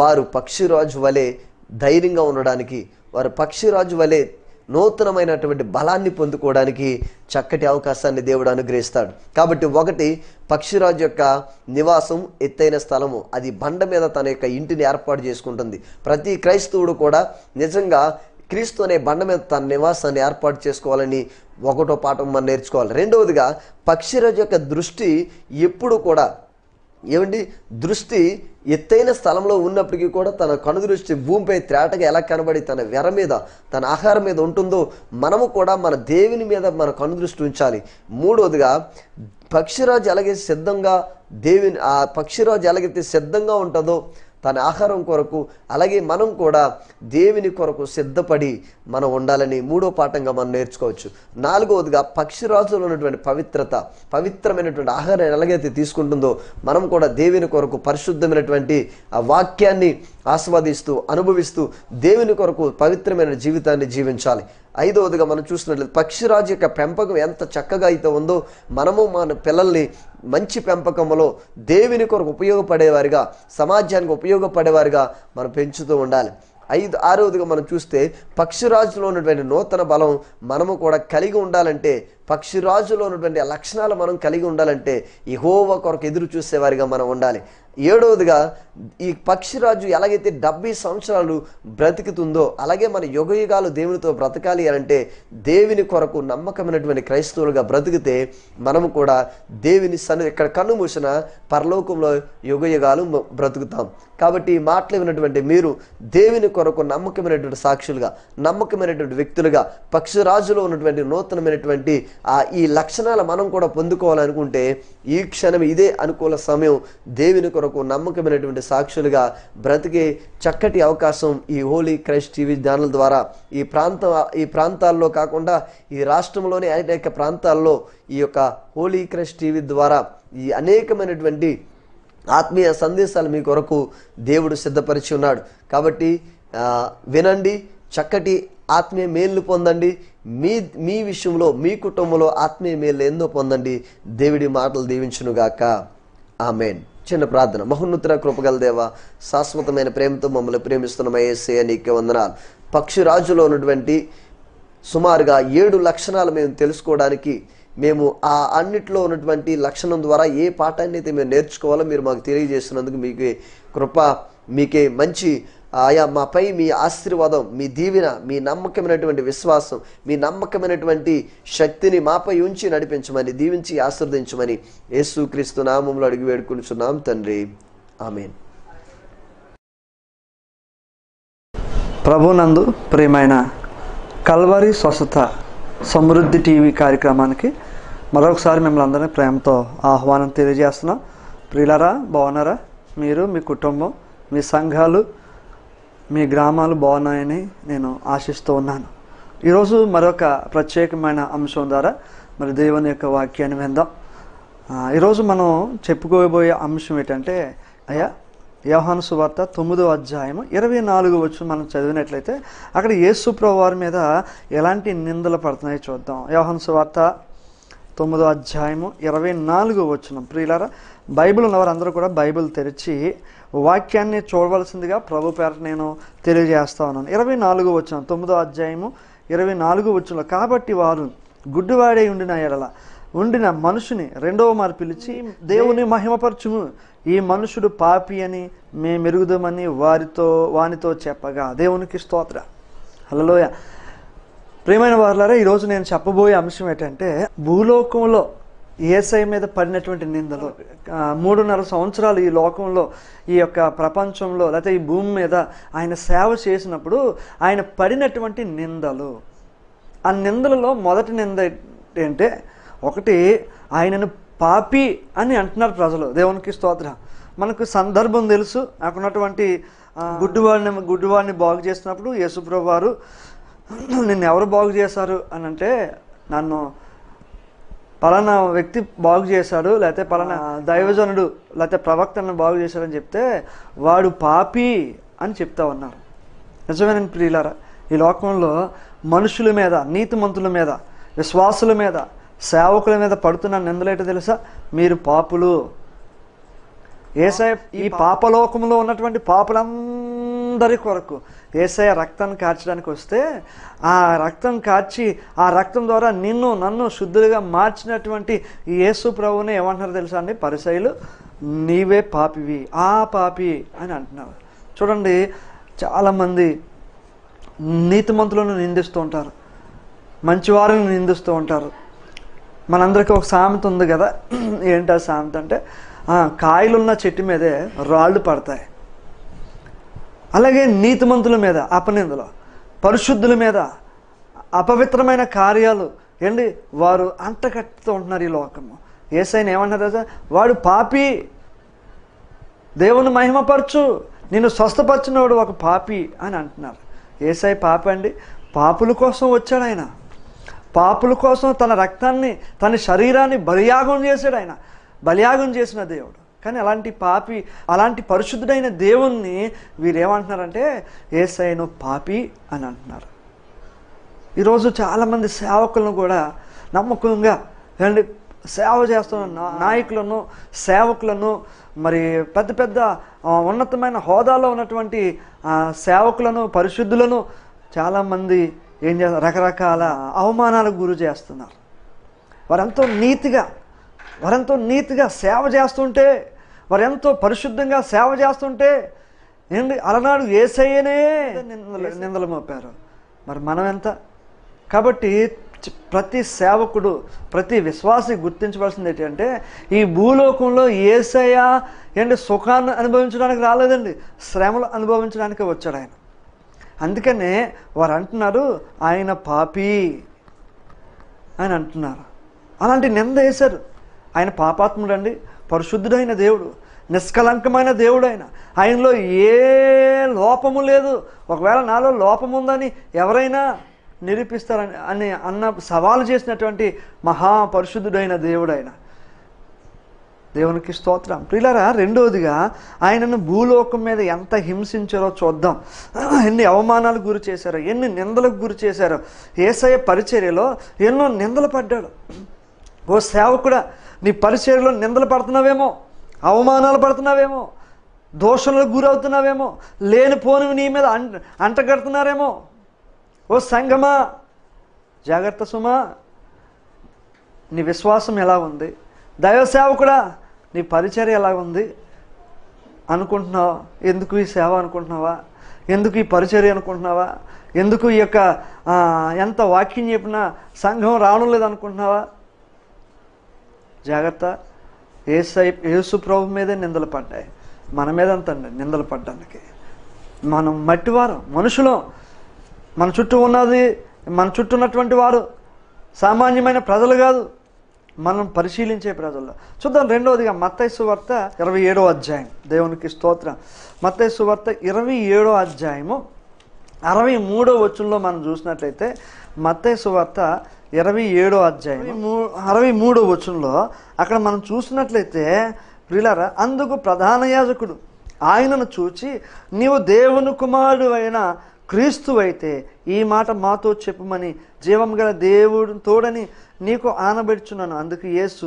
వారు పక్షిరాజు వలె ధైర్యంగా ఉండడానికి, వారు పక్షిరాజు వలె నూతనమైనటువంటి బలాన్ని పొందుకోవడానికి చక్కటి అవకాశాన్ని దేవుడు అనుగ్రహిస్తాడు. కాబట్టి ఒకటి, పక్షిరాజు యొక్క నివాసం ఎత్తైన స్థలము, అది బండ మీద తన యొక్క ఇంటిని ఏర్పాటు చేసుకుంటుంది. ప్రతి క్రైస్తవుడు కూడా నిజంగా క్రీస్తు అనే బండ మీద తన నివాసాన్ని ఏర్పాటు చేసుకోవాలని ఒకటో పాఠం మనం నేర్చుకోవాలి. రెండవదిగా, పక్షిరాజు యొక్క దృష్టి ఎప్పుడు కూడా దృష్టి ఎత్తైన స్థలంలో ఉన్నప్పటికీ కూడా తన కనుదృష్టి భూమిపై త్రేటగా ఎలా కనబడి తన వెర మీద, తన ఆహారం మీద ఉంటుందో మనము కూడా మన దేవుని మీద మన కనుదృష్టి ఉంచాలి. మూడవదిగా, పక్షిరాజు ఎలాగైతే సిద్ధంగా ఉంటుందో తన ఆహారం కొరకు, అలాగే మనం కూడా దేవుని కొరకు సిద్ధపడి మనం ఉండాలని మూడో పాఠంగా మనం నేర్చుకోవచ్చు. నాలుగవదిగా, పక్షిరాజులో ఉన్నటువంటి పవిత్రమైనటువంటి ఆహారం ఎలాగైతే తీసుకుంటుందో మనం కూడా దేవుని కొరకు పరిశుద్ధమైనటువంటి ఆ వాక్యాన్ని ఆస్వాదిస్తూ అనుభవిస్తూ దేవుని కొరకు పవిత్రమైన జీవితాన్ని జీవించాలి. ఐదవదిగా మనం చూసినట్లయితే, పక్షిరాజు యొక్క పెంపకం ఎంత చక్కగా అయితే ఉందో మనము మన పిల్లల్ని మంచి పెంపకంలో దేవుని కొరకు ఉపయోగపడేవారిగా, సమాజానికి ఉపయోగపడేవారిగా మనం పెంచుతూ ఉండాలి. ఆరవదిగా మనం చూస్తే, పక్షిరాజులో ఉన్నటువంటి నూతన బలం మనము కూడా కలిగి ఉండాలంటే, పక్షిరాజులో ఉన్నటువంటి లక్షణాలు మనం కలిగి ఉండాలంటే యెహోవా కొరకు ఎదురు చూసేవారిగా మనం ఉండాలి. ఏడవదిగా, ఈ పక్షిరాజు ఎలాగైతే 70 సంవత్సరాలు బ్రతుకుతుందో అలాగే మన యుగయుగాలు దేవునితో బ్రతకాలి అంటే దేవుని కొరకు నమ్మకమైనటువంటి క్రైస్తవులుగా బ్రతికితే మనము కూడా దేవుని ఇక్కడ కన్ను మూసిన పరలోకంలో యుగయుగాలు బ్రతుకుతాం. కాబట్టి ఈ మాటలు విన్నటువంటి మీరు దేవుని కొరకు నమ్మకమైనటువంటి సాక్షులుగా, నమ్మకమైనటువంటి వ్యక్తులుగా, పక్షిరాజులో ఉన్నటువంటి నూతనమైనటువంటి ఈ లక్షణాలు మనం కూడా పొందుకోవాలనుకుంటే ఈ క్షణం ఇదే అనుకూల సమయం. దేవుని కొరకు నమ్మకమైనటువంటి సాక్షులుగా బ్రతికే చక్కటి అవకాశం ఈ హోలీ క్రైస్ట్ టీవీ ఛానల్ ద్వారా ఈ ప్రాంతాల్లో కాకుండా ఈ రాష్ట్రంలోని అనేక ప్రాంతాల్లో ఈ యొక్క హోలీ క్రైస్ట్ టీవీ ద్వారా ఈ అనేకమైనటువంటి ఆత్మీయ సందేశాలు మీ కొరకు దేవుడు సిద్ధపరిచి ఉన్నాడు. కాబట్టి వినండి, చక్కటి ఆత్మీయ మేలు పొందండి. మీ విషయంలో, మీ కుటుంబంలో ఆత్మీయ మేలు ఎన్నో పొందండి. దేవుడి మాటలు దీవించునుగాక. ఆమేన్. చిన్న ప్రార్థన. మహోన్నత కృపగల దేవా, శాశ్వతమైన ప్రేమతో మమ్మల్ని ప్రేమిస్తున్న యేసయ్య నీకే వందనాలు. పక్షిరాజులో ఉన్నటువంటి సుమారుగా 7 లక్షణాలు మేము తెలుసుకోవడానికి, మేము ఆ అన్నిట్లో ఉన్నటువంటి లక్షణం ద్వారా ఏ పాఠాన్ని అయితే మేము నేర్చుకోవాలో మీరు మాకు తెలియజేస్తున్నందుకు మీకే కృప, మీకే మంచి ఆయా మాపై మీ ఆశీర్వాదం, మీ దీవెన, మీ నమ్మకమైనటువంటి విశ్వాసం, మీ నమ్మకమైనటువంటి శక్తిని మాపై ఉంచి నడిపించమని, దీవించి ఆశీర్వదించమని యేసుక్రీస్తు నామములో అడిగి వేడుకొనుచున్నాం తండ్రి. ఆమేన్. ప్రభునందు ప్రియమైన కల్వరి స్వస్థత సమృద్ధి టీవీ కార్యక్రమానికి మరొకసారి మిమ్మల్ని అందరినీ ప్రేమతో ఆహ్వానం తెలియజేస్తున్నాం. ప్రియులారా, బాగున్నారా? మీరు, మీ కుటుంబం, మీ సంఘాలు, మీ గ్రామాలు బాగున్నాయని నేను ఆశిస్తూ ఉన్నాను. ఈరోజు మరొక ప్రత్యేకమైన అంశం ద్వారా మరి దేవుని యొక్క వాక్యాన్ని విందాం. ఈరోజు మనం చెప్పుకోబోయే అంశం ఏంటంటే, యోహాను సువార్త 9వ అధ్యాయం 24వ వచనం మనం చదివినట్లయితే అక్కడ యేసు ప్రభువారి మీద ఎలాంటి నిందలు పడుతున్నాయో చూద్దాం. యోహాను సువార్త 9వ అధ్యాయం 24వ వచనం. ప్రియులారా, బైబిల్ ఉన్నవారు అందరూ కూడా బైబిల్ తెరిచి వాక్యాన్ని చూడవలసిందిగా ప్రభు పేరట నేను తెలియజేస్తా ఉన్నాను. 24వ వచనం, 9వ అధ్యాయము 24వ వచనంలో, కాబట్టి వారు గుడ్డివాడై ఉండిన మనుషుని రెండవ మారు పిలిచి, దేవుని మహిమపరచుము, ఈ మనుషుడు పాపి అని మేమెరుగుదామని వానితో చెప్పగా. దేవునికి స్తోత్ర. హల్లెలూయా. ప్రియమైన వారులారా, ఈరోజు నేను చెప్పబోయే అంశం ఏంటంటే, భూలోకంలో యేసయ్య మీద పడినటువంటి నిందలు. 3.5 సంవత్సరాలు ఈ లోకంలో, ఈ యొక్క ప్రపంచంలో, లేకపోతే ఈ భూమి మీద ఆయన సేవ చేసినప్పుడు ఆయన పడినటువంటి నిందలు. ఆ నిందలలో మొదటి నింద ఏంటంటే, ఒకటి, ఆయనను పాపి అని అంటున్నారు ప్రజలు. దేవునికి స్తోత్రం. మనకు సందర్భం తెలుసు. అక్కడ ఉన్నటువంటి గుడ్డివాడిని బాగు చేసినప్పుడు యేసుప్రభు వారు, నిన్ను ఎవరు బాగు చేశారు అని అంటే, నన్ను పలానా వ్యక్తి బాగు చేశాడు, లేకపోతే పలానా దైవజనుడు లేకపోతే ప్రవక్తను బాగు చేశాడని చెప్తే, వాడు పాపి అని చెప్తా ఉన్నారు. నిజమేనండి ప్రియులారా, ఈ లోకంలో మనుషుల మీద, నీతిమంతుల మీద, విశ్వాసుల మీద, సేవకుల మీద పడుతున్న నిందలేటో తెలుసా? మీరు పాపులు. యేసయ్య ఈ పాపలోకంలో ఉన్నటువంటి పాపులందరి కొరకు యేసయ్య రక్తాన్ని కార్చడానికి వస్తే, ఆ రక్తం కార్చి ఆ రక్తం ద్వారా నిన్ను నన్ను శుద్ధులుగా మార్చినటువంటి ఈ యేసు ప్రభువుని ఏమంటున్నారు తెలుసా అండి? పరిసయ్యులు, నీవే పాపివి, ఆ పాపి అని అంటున్నారు. చూడండి, చాలామంది నీతిమంతులను నిందిస్తూ ఉంటారు, మంచివారిని నిందిస్తూ ఉంటారు. మనందరికీ ఒక సామెత ఉంది కదా, ఏంటి ఆ సామెత అంటే, కాయలున్న చెట్టు మీదే రాళ్ళు పడతాయి. అలాగే నీతిమంతుల మీద అపనిందలు, పరిశుద్ధుల మీద అపవిత్రమైన కార్యాలు ఏంటి వారు అంటకట్టుతూ ఉంటున్నారు ఈ లోకము. యేసయ్యను ఏమన్నారు కదా? వాడు పాపి, దేవుని మహిమపరచు, నిన్ను స్వస్థపరిచినవాడు ఒక పాపి అని అంటున్నారు. యేసయ్య పాపి అండి? పాపుల కోసం వచ్చాడు ఆయన. పాపుల కోసం తన రక్తాన్ని, తన శరీరాన్ని బలియాగం చేశాడు ఆయన. బలియాగం చేసిన దేవుడు. కానీ అలాంటి పాపి, అలాంటి పరిశుద్ధుడైన దేవుణ్ణి వీరేమంటున్నారంటే, యేసయ్యను పాపి అని అంటున్నారు. ఈరోజు చాలామంది సేవకులను కూడా నమ్మకంగా సేవ చేస్తున్న నాయకులను, సేవకులను, మరి పెద్ద పెద్ద ఉన్నతమైన హోదాలో ఉన్నటువంటి సేవకులను, పరిశుద్ధులను చాలామంది ఏం చేస్తారు? రకరకాల అవమానాలకు గురి చేస్తున్నారు. వారెంతో నీతిగా సేవ చేస్తుంటే, వారెంతో పరిశుద్ధంగా సేవ చేస్తుంటే అలనాడు యేసయ్యనే నిందలు మోపారు. మరి మనం ఎంత? కాబట్టి ప్రతి సేవకుడు, ప్రతి విశ్వాసి గుర్తించవలసింది ఏంటంటే, ఈ భూలోకంలో యేసయ్య సుఖాన్ని అనుభవించడానికి రాలేదండి, శ్రమలు అనుభవించడానికి వచ్చాడు ఆయన. అందుకనే వారు అంటున్నారు, ఆయన పాపి అని అంటున్నారు. అలాంటి నింద వేశారు. ఆయన పాపాత్ముడు అండి, పరిశుద్ధుడైన దేవుడు, నిష్కలంకమైన దేవుడు. ఆయనలో ఏ లోపము లేదు. ఒకవేళ నాలో లోపం ఉందని ఎవరైనా నిరూపిస్తారని అన్న సవాలు చేసినటువంటి మహాపరిశుద్ధుడైన దేవుడు ఆయన. దేవునికి స్తోత్రం. ప్రియులారా, రెండవదిగా ఆయనను భూలోకం మీద ఎంత హింసించారో చూద్దాం. ఎన్ని అవమానాలకు గురి చేశారో, ఎన్ని నిందలకు గురి చేశారో. యేసయ్య పరిచర్యలో ఎన్నో నిందలు పడ్డాడు. ఓ సేవకుడా, నీ పరిచర్యలో నిందలు పడుతున్నావేమో, అవమానాలు పడుతున్నావేమో, దోషణలకు గురవుతున్నావేమో, లేనిపోనివి నీ మీద అంటగడుతున్నారేమో. ఓ సంఘమా, జాగ్రత్త సుమా. నీ విశ్వాసం ఎలా ఉంది? దైవ సేవకుడా, నీ పరిచర్య ఎలా ఉంది అనుకుంటున్నావా? ఎందుకు ఈ సేవ అనుకుంటున్నావా? ఎందుకు ఈ పరిచర్య అనుకుంటున్నావా? ఎందుకు ఈ యొక్క ఎంత వాక్యం చెప్పినా సంఘం రావడం లేదు అనుకుంటున్నావా? జాగ్రత్త. యేసు ప్రభు మీదే నిందలు పడ్డాయి, మన మీద అంతండి నిందలు పడ్డానికి. మనం మట్టివారు, మనుషులం. మన చుట్టూ ఉన్నటువంటి వారు సామాన్యమైన ప్రజలు కాదు, మనం పరిశీలించే ప్రజల్లో. చూద్దాం రెండవదిగా మత్తయి సువార్త 27వ అధ్యాయం. దేవునికి స్తోత్రం. మత్తయి సువార్త 27వ అధ్యాయము 63వ వచనంలో మనం చూసినట్లయితే, మత్తయి సువార్త 27వ అధ్యాయం 63వ వచనంలో అక్కడ మనం చూసినట్లయితే, ప్రియులారా, అందుకు ప్రధాన యాజకుడు ఆయనను చూచి, నీవు దేవుని కుమారుడు అయిన క్రీస్తు అయితే ఈ మాట మాతో చెప్పుమని జీవం గల దేవుడు తోడని నీకు ఆనబెడుచున్నాను. అందుకు యేసు,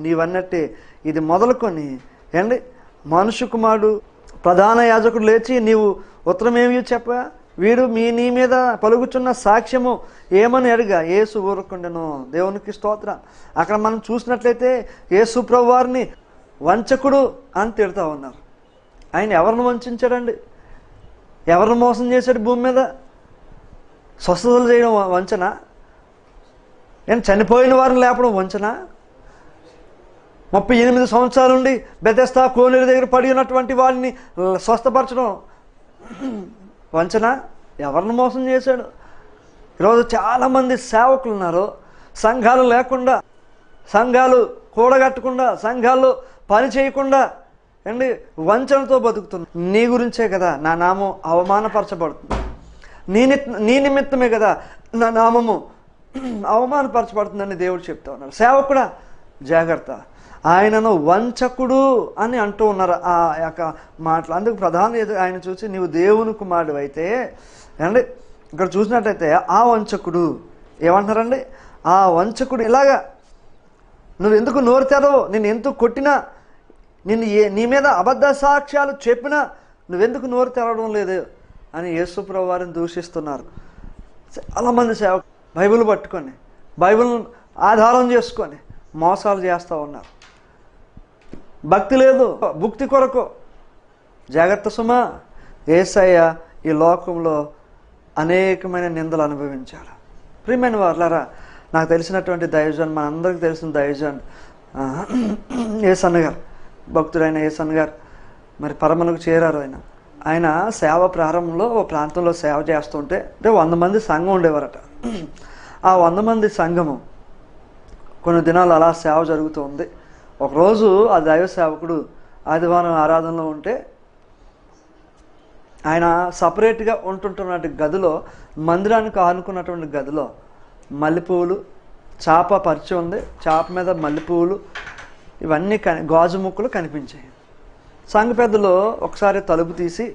నీవన్నట్టే ఇది మొదలుకొని మనుష్య కుమారుడు ప్రధాన యాజకుడు లేచి, నీవు ఉత్తరమేమి చెప్ప, వీడు నీ మీద పలుకుచున్న సాక్ష్యము ఏమని అడిగా. యేసు ఊరకుండెను. దేవునికి స్తోత్రం. అక్కడ మనం చూసినట్లయితే యేసు ప్రభు వారిని వంచకుడు అని తిడతా ఉన్నారు. ఆయన ఎవరిని వంచాడండి? ఎవరిని మోసం చేశాడు భూమి మీద? స్వస్థతలు చేయడం వంచన? చనిపోయిన వారిని లేపడం వంచన? 38 సంవత్సరాల నుండి బెతెస్దా కోనేరు దగ్గర పడి ఉన్నటువంటి వారిని స్వస్థపరచడం వంచన? ఎవరిని మోసం చేశాడు? ఈరోజు చాలామంది సేవకులు ఉన్నారు, సంఘాలు లేకుండా, సంఘాలు కూడగట్టకుండా, సంఘాల్లో పని చేయకుండా వంచనతో బతుకుతున్నారు. నీ గురించే కదా నా నామం అవమానపరచబడుతుంది, నీ నిమిత్తమే కదా నా నామము అవమానపరచబడుతుందని దేవుడు చెప్తా ఉన్నారు. సేవకుడా జాగ్రత్త, ఆయనను వంచకుడు అని అంటూ ఉన్నారు ఆ యొక్క మాటలు. అందుకు ప్రధాన ఆయన చూసి, నీవు దేవుని కుమారుడు అయితే ఇక్కడ చూసినట్టయితే ఆ వంచకుడు ఏమంటున్నారండి? ఆ వంచకుడు ఇలాగా, నువ్వు ఎందుకు నోరు తెరవు, నేను ఎందుకు కొట్టినా, నీ మీద అబద్ధ సాక్ష్యాలు చెప్పినా నువ్వెందుకు నోరు తెరవడం లేదు అని యేసు ప్రభు వారిని దూషిస్తున్నారు. చాలామంది సేవకులు బైబిల్ పట్టుకొని, బైబిల్ ఆధారం చేసుకొని మోసాలు చేస్తూ ఉన్నారు. భక్తి లేదు, భుక్తి కొరకు. జాగ్రత్త సుమా. యేసయ్య ఈ లోకంలో అనేకమైన నిందలు అనుభవించాడు. ప్రియమైన వారులారా, నాకు తెలిసినటువంటి దైవజన్, మనందరికీ తెలిసిన దైవజన్ యేసన్న గారు, భక్తుడైన యేసన్న గారు మరి పరమలకు చేరారు. ఆయన సేవ ప్రారంభంలో ఓ ప్రాంతంలో సేవ చేస్తుంటే, 100 మంది సంఘం ఉండేవారట. ఆ 100 మంది సంఘము కొన్ని దినాలు అలా సేవ జరుగుతూ ఉంది. ఒకరోజు ఆ దైవ సేవకుడు ఆదివారం ఆరాధనలో ఉంటే, ఆయన సపరేట్గా ఉంటుంటున్నటువంటి గదిలో, మందిరానికి ఆనుకున్నటువంటి గదిలో మల్లెపూలు, చాప పరిచి ఉంది, చాప మీద మల్లెపూలు ఇవన్నీ గాజు ముక్కలు కనిపించాయి. సంఘ పెద్దలు ఒకసారి తలుపు తీసి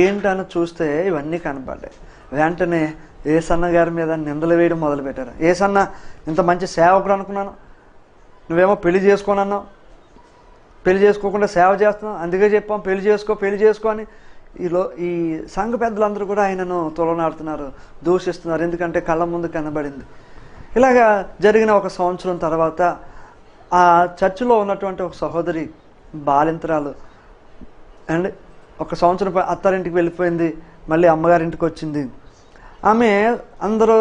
ఏంటని చూస్తే ఇవన్నీ కనపడ్డాయి. వెంటనే యేసన్న గారి మీద నిందలు వేయడం మొదలుపెట్టారు. యేసన్న, ఇంత మంచి సేవకుడు అనుకున్నాను, నువ్వేమో పెళ్లి చేసుకోనన్నావు, పెళ్లి చేసుకోకుండా సేవ చేస్తున్నావు, అందుకే చెప్పాం పెళ్లి చేసుకో అని ఈ సంఘ పెద్దలందరూ కూడా ఆయనను తొలనాడుతున్నారు, దూషిస్తున్నారు. ఎందుకంటే కళ్ళ ముందు కనబడింది. ఇలాగా జరిగిన 1 సంవత్సరం తర్వాత ఆ చర్చిలో ఉన్నటువంటి ఒక సహోదరి బాలింతరాలు 1 సంవత్సరం అత్తారింటికి వెళ్ళిపోయింది, మళ్ళీ అమ్మగారింటికి వచ్చింది. ఆమె అందరూ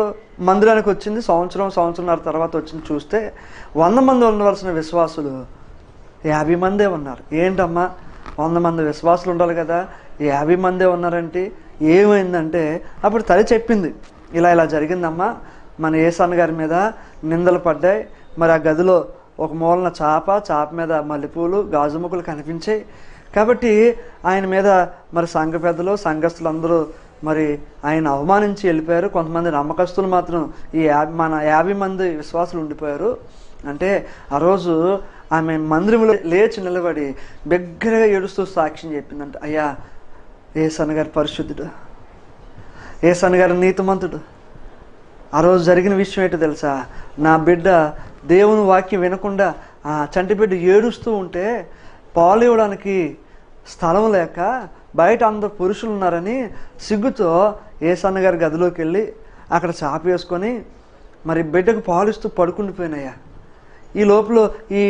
మందిరానికి వచ్చింది, సంవత్సరంన్నర తర్వాత వచ్చింది. చూస్తే 100 మంది ఉండవలసిన విశ్వాసులు 50 మందే ఉన్నారు. ఏంటమ్మా 100 మంది విశ్వాసులు ఉండాలి కదా, 50 మందే ఉన్నారంటే ఏమైందంటే, అప్పుడు తల్లి చెప్పింది, ఇలా జరిగిందమ్మా, మన యేసన్న గారి మీద నిందలు పడ్డాయి. మరి ఆ గదిలో ఒక మూలన చాప మీద మల్లెపూలు, గాజు ముక్కలు కనిపించాయి. కాబట్టి ఆయన మీద మరి సంఘ పెద్దలు, సంఘస్థులు అందరూ మరి ఆయన అవమానించి వెళ్ళిపోయారు. కొంతమంది నమ్మకస్తులు మాత్రం మన 50 మంది విశ్వాసులు ఉండిపోయారు. అంటే ఆ రోజు ఆమె మందిరంలో లేచి నిలబడి బిగ్గరగా ఏడుస్తూ సాక్ష్యం చెప్పిందంట, అయ్యా యేసన్న గారి పరిశుద్ధుడు, యేసన్న గారి నీతిమంతుడు. ఆ రోజు జరిగిన విషయం ఏంటో తెలుసా, నా బిడ్డ దేవుని వాక్యం వినకుండా ఆ చంటి బిడ్డ ఏడుస్తూ ఉంటే పాలు ఇవ్వడానికి స్థలం లేక బయట అందరు పురుషులు ఉన్నారని సిగ్గుతో యేసన్న గారి గదిలోకి వెళ్ళి అక్కడ చాప వేసుకొని మరి బిడ్డకు పాలిస్తూ పడుకుండిపోయినాయా. ఈ లోపల ఈ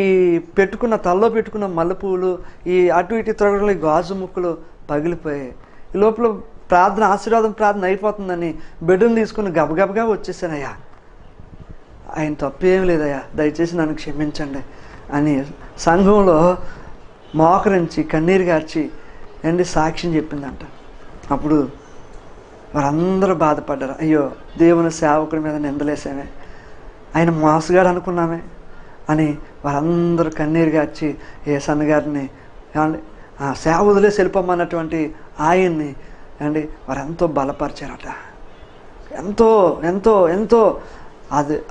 తలలో పెట్టుకున్న మల్లెపూలు, ఈ అటు ఇటు తిరగడంలో గాజు ముక్కలు పగిలిపోయాయి. ఈ లోపల ప్రార్థన ఆశీర్వాదం ప్రార్థన అయిపోతుందని బిడ్డను తీసుకుని గబగబగా వచ్చేసానయ్యా, ఆయన తప్పేం లేదయ్యా, దయచేసి నన్ను క్షమించండి అని సంఘంలో మోకరించి కన్నీరు గార్చి సాక్ష్యం చెప్పిందంట. అప్పుడు వారందరూ బాధపడ్డారు. అయ్యో, దేవుని సేవకుడి మీద నిందలేసామే, ఆయన మోసగాడు అనుకున్నామే అని వారందరూ కన్నీరు గార్చి యేసన్న గారిని సేవ వదిలేసి వెళ్ళిపోమన్నటువంటి ఆయన్ని వారెంతో బలపరిచారట. ఎంతో ఎంతో ఎంతో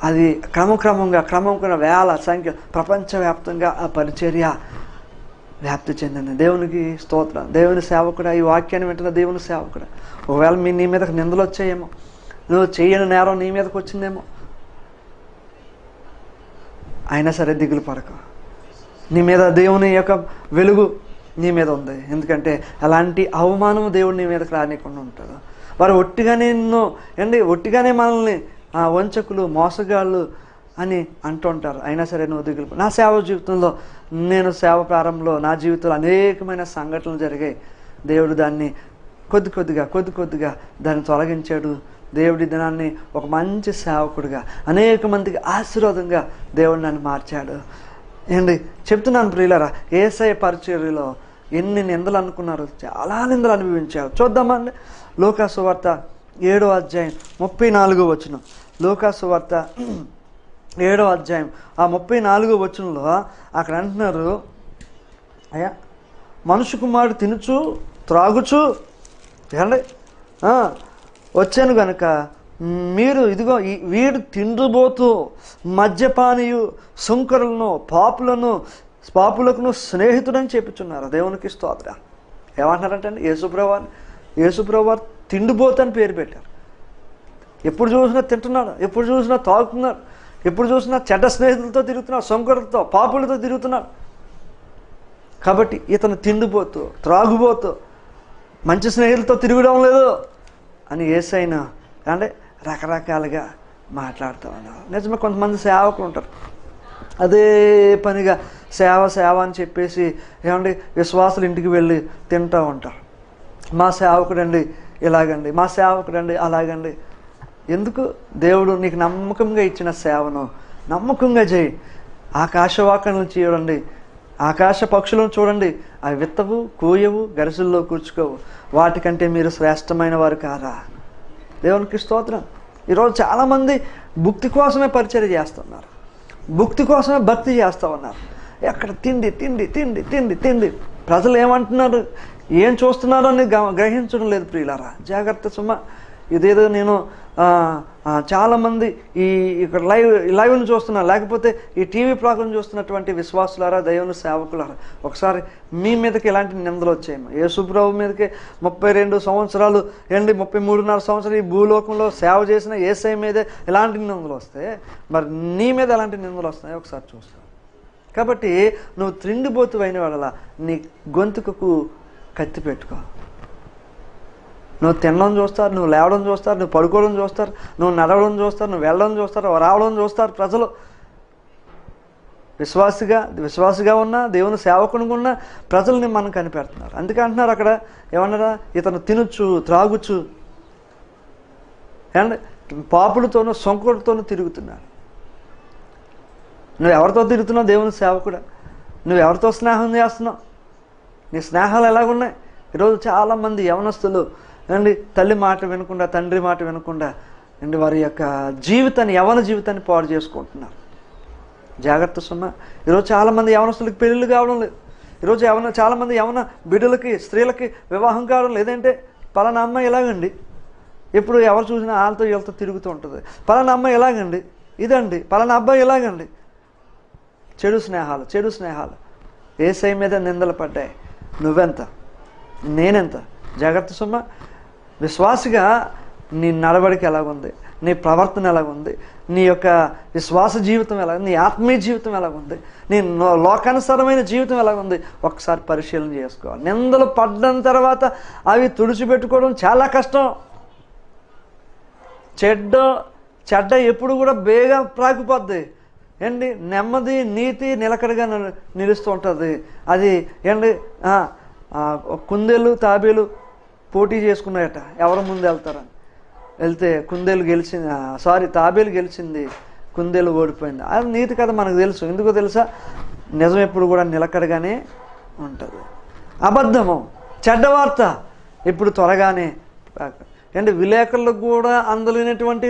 అది క్రమంగా వేల సంఖ్య ప్రపంచవ్యాప్తంగా ఆ పరిచర్య వ్యాప్తి చెందింది. దేవునికి స్తోత్రం. దేవుని సేవకుడా, ఈ వాక్యాన్ని వింటున్న దేవుని సేవకుడా, ఒకవేళ నీ మీదకి నిందలు వచ్చాయేమో, నువ్వు చేయని నేరం నీ మీదకి వచ్చిందేమో, అయినా సరే దిగులు పడక. నీ మీద దేవుని యొక్క వెలుగు నీ మీద ఉంది. ఎందుకంటే అలాంటి అవమానం దేవుడు నీ మీదకి రానికుండా ఉంటాడు. వారు ఒట్టిగానే మనల్ని వంచకులు, మోసగాళ్ళు అని అంటుంటారు. అయినా సరే నువ్వు దిగులు. నా సేవ జీవితంలో, నేను సేవ ప్రారంభంలో నా జీవితంలో అనేకమైన సంఘటనలు జరిగాయి. దేవుడు దాన్ని కొద్ది కొద్దిగా దాన్ని తొలగించాడు. దేవుడి దినాన్ని ఒక మంచి సేవకుడిగా, అనేక మందికి ఆశీర్వాదంగా దేవుడు నన్ను మార్చాడు. చెప్తున్నాను ప్రియులారా, యేసయ్య పరిచర్యలో ఎన్ని నిందలు అనుకున్నారు, చాలా నిందలు అనుభవించారు. చూద్దామండి, లూకా సువార్త 7వ అధ్యాయం 34వ వచనం. లూకా సువార్త 7వ అధ్యాయం 34వ వచనంలో అక్కడ అంటున్నారు, అయ్యా మనుష్య కుమారుడు తినుచు త్రాగుచు వచ్చాను గనుక మీరు ఇదిగో వీడు తిండిపోతూ మద్యపానీయు, సుంకరులను, పాపులకును స్నేహితుడని చెప్పుచున్నారు. దేవునికి స్తోత్రం. ఏమంటున్నారంటే యేసుప్రభు వారు తిండిపోతు అని పేరు పెట్టారు. ఎప్పుడు చూసినా తింటున్నాడు, ఎప్పుడు చూసినా తాగుతున్నాడు, ఎప్పుడు చూసినా చెడ్డ స్నేహితులతో తిరుగుతున్నాడు, సొంకరులతో, పాపులతో తిరుగుతున్నాడు. కాబట్టి ఇతను తిండిపోతూ, త్రాగుబోతూ, మంచి స్నేహితులతో తిరగడం లేదు అని యేసయ్యను రకరకాలుగా మాట్లాడుతూ ఉన్నారు. నిజమే, కొంతమంది సేవకులు ఉంటారు, అదే పనిగా సేవ అని చెప్పేసి విశ్వాసులు ఇంటికి వెళ్ళి తింటూ ఉంటారు. మా సేవకుడండి ఇలాగండి, మా సేవకుడండి అలాగండి. ఎందుకు? దేవుడు నీకు నమ్మకంగా ఇచ్చిన సేవను నమ్మకంగా చేయి. ఆకాశవాకలను చూడండి, ఆకాశ పక్షులను చూడండి, అవి విత్తవు, కోయవు, గరిసెల్లో కూర్చుకోవు, వాటికంటే మీరు శ్రేష్టమైన వారు కారా? దేవునికి స్తోత్రం. ఈరోజు చాలామంది భుక్తి కోసమే పరిచర్య చేస్తున్నారు, భుక్తి కోసమే భక్తి చేస్తూ ఉన్నారు. ఎక్కడ తిండి తిండి తిండి తిండి తిండి. ప్రజలు ఏమంటున్నారు, ఏం చూస్తున్నారో అని గ్రహించడం లేదు ప్రియులారా. జాగ్రత్త సుమా. ఇదేదో నేను చాలామంది ఇక్కడ లైవ్ను చూస్తున్నారు, లేకపోతే ఈ టీవీ ప్రోగ్రాం చూస్తున్నటువంటి విశ్వాసులారా, దేవుని సేవకులారా, ఒకసారి మీ మీదకి ఎలాంటి నిందలు వచ్చాయేమో. యేసుప్రభు మీదకి 32 సంవత్సరాలు 33.5 సంవత్సరాలు ఈ భూలోకంలో సేవ చేసిన యేసయ్య మీదే ఎలాంటి నిందలు వస్తే, మరి నీ మీద ఎలాంటి నిందలు వస్తాయో ఒకసారి చూస్తావు. కాబట్టి నువ్వు తిండిపోతు అయిన వాళ్ళ నీ గొంతుకు కత్తి పెట్టుకో. నువ్వు తినడం చూస్తారు, నువ్వు లేవడం చూస్తారు, నువ్వు పడుకోవడం చూస్తారు, నువ్వు నడవడం చూస్తారు, నువ్వు వెళ్ళడం చూస్తారు, రావడం చూస్తారు. ప్రజలు విశ్వాసిగా ఉన్నా, దేవుని సేవకునిగా ఉన్నా ప్రజల్ని మనం కనిపెడుతున్నారు. అందుకే అంటున్నారు అక్కడ, ఏమన్నారా, ఇతను తినొచ్చు, త్రాగుచ్చు, అండ్ పాపులతోనూ సొంకులతోనూ తిరుగుతున్నారు. నువ్వు ఎవరితో తిరుగుతున్నావు? దేవుని సేవకుడా. నువ్వు ఎవరితో స్నేహం చేస్తున్నావు? నీ స్నేహాలు ఎలాగున్నాయి? ఈరోజు చాలామంది యవనస్తులు తల్లి మాట వినకుండా, తండ్రి మాట వినకుండా వారి యొక్క యవన జీవితాన్ని పాడు చేసుకుంటున్నారు. జాగ్రత్త సున్నా. ఈరోజు చాలామంది యవనస్తులకి పెళ్ళిళ్ళు కావడం లేదు. ఈరోజు చాలామంది యవన బిడ్డలకి, స్త్రీలకి వివాహం కావడం లేదంటే, పలానా అమ్మాయి ఎలాగండి, ఎప్పుడు ఎవరు చూసినా వాళ్ళతో వీళ్ళతో తిరుగుతూ ఉంటుంది. పలానా అమ్మాయి ఎలాగండి, ఇదండి, పలానా అబ్బాయి ఎలాగండి. చెడు స్నేహాలు. యేసయ్య మీద నిందలు పడ్డాయి. నువ్వెంత, నేనెంత? జాగ్రత్త సుమ్మ. విశ్వాసిగా నీ నడవడిక ఎలాగుంది, నీ ప్రవర్తన ఎలాగుంది, నీ యొక్క విశ్వాస జీవితం ఎలాగుంది, నీ ఆత్మీయ జీవితం ఎలాగుంది, నీ లోకానుసారమైన జీవితం ఎలాగుంది, ఒకసారి పరిశీలన చేసుకోవాలి. నిందలు పడ్డం తర్వాత అవి తుడిచిపెట్టుకోవడం చాలా కష్టం. చెడ్డ ఎప్పుడు కూడా బేగా ప్రాకిపోద్ది. నెమ్మది, నీతి నిలకడగా నిలుస్తూ ఉంటుంది. అది కుందేలు, తాబేలు పోటీ చేసుకున్నాయట ఎవరు ముందు వెళ్తారని. వెళ్తే తాబేలు గెలిచింది, కుందేలు ఓడిపోయింది. అది నీతి కథ మనకు తెలుసు. ఎందుకో తెలుసా? నిజం ఎప్పుడు కూడా నిలకడగానే ఉంటుంది. అబద్ధము, చెడ్డ వార్త ఇప్పుడు త్వరగానే అంటే విలేకరులకు కూడా అందలేనటువంటి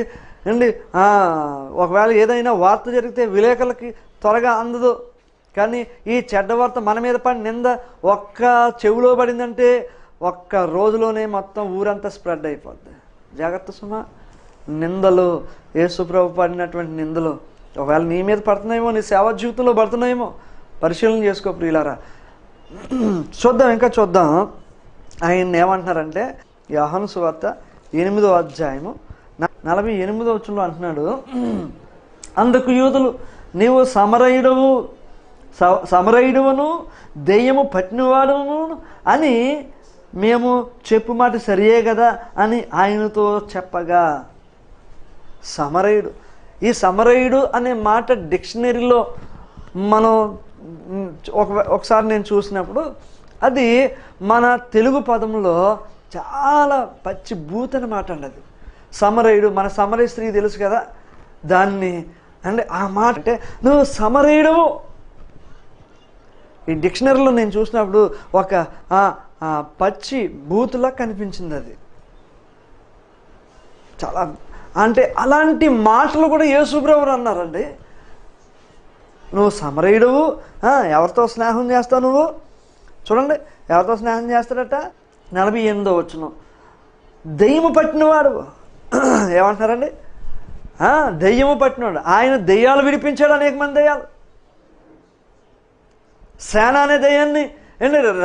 ఒకవేళ ఏదైనా వార్త జరిగితే విలేకరులకి త్వరగా అందదు. కానీ ఈ చెడ్డ వార్త మన మీద పడి నింద ఒక్క చెవిలో పడిందంటే ఒక్క రోజులోనే మొత్తం ఊరంతా స్ప్రెడ్ అయిపోద్ది. జాగ్రత్త సుమా. నిందలు, యేసుప్రభు పడినటువంటి నిందలు ఒకవేళ నీ మీద పడుతున్నాయేమో, నీ సేవా జీవితంలో పడుతున్నాయేమో, పరిశీలన చేసుకో ప్రియులారా. ఇంకా చూద్దాం. ఆయన ఏమంటున్నారంటే యోహాను సువార్త 8వ అధ్యాయము 48వ వచనంలో అంటున్నాడు, అందుకు యూదులు, నీవు సమరయుడువను దెయ్యము పట్టినవాడును అని మేము చెప్పు మాట సరియే కదా అని ఆయనతో చెప్పగా. సమరయుడు, ఈ సమరయుడు అనే మాట డిక్షనరీలో మనం ఒకసారి నేను చూసినప్పుడు అది మన తెలుగు పదంలో చాలా పచ్చి బూతని మాట అండి. అది సమరయుడు, మన సమరయ స్త్రీ తెలుసు కదా, దాన్ని అంటే ఆ మాట అంటే నువ్వు సమరయుడవు. ఈ డిక్షనరీలో నేను చూసినప్పుడు ఒక పచ్చి బూతులా కనిపించింది. అది చాలా అంటే అలాంటి మాటలు కూడా యేసుప్రభు అన్నారండి. నువ్వు సమరయుడవు, ఎవరితో స్నేహం చేస్తావు నువ్వు? చూడండి, ఎవరితో స్నేహం చేస్తాడట? 48వ వచనం, దెయ్యము పట్టినవాడు. ఏమంటున్నారండి? దెయ్యము పట్టినవాడు. ఆయన దెయ్యాలు విడిపించాడు, అనేక మంది దెయ్యాలు. సేన అనే దెయ్యాన్ని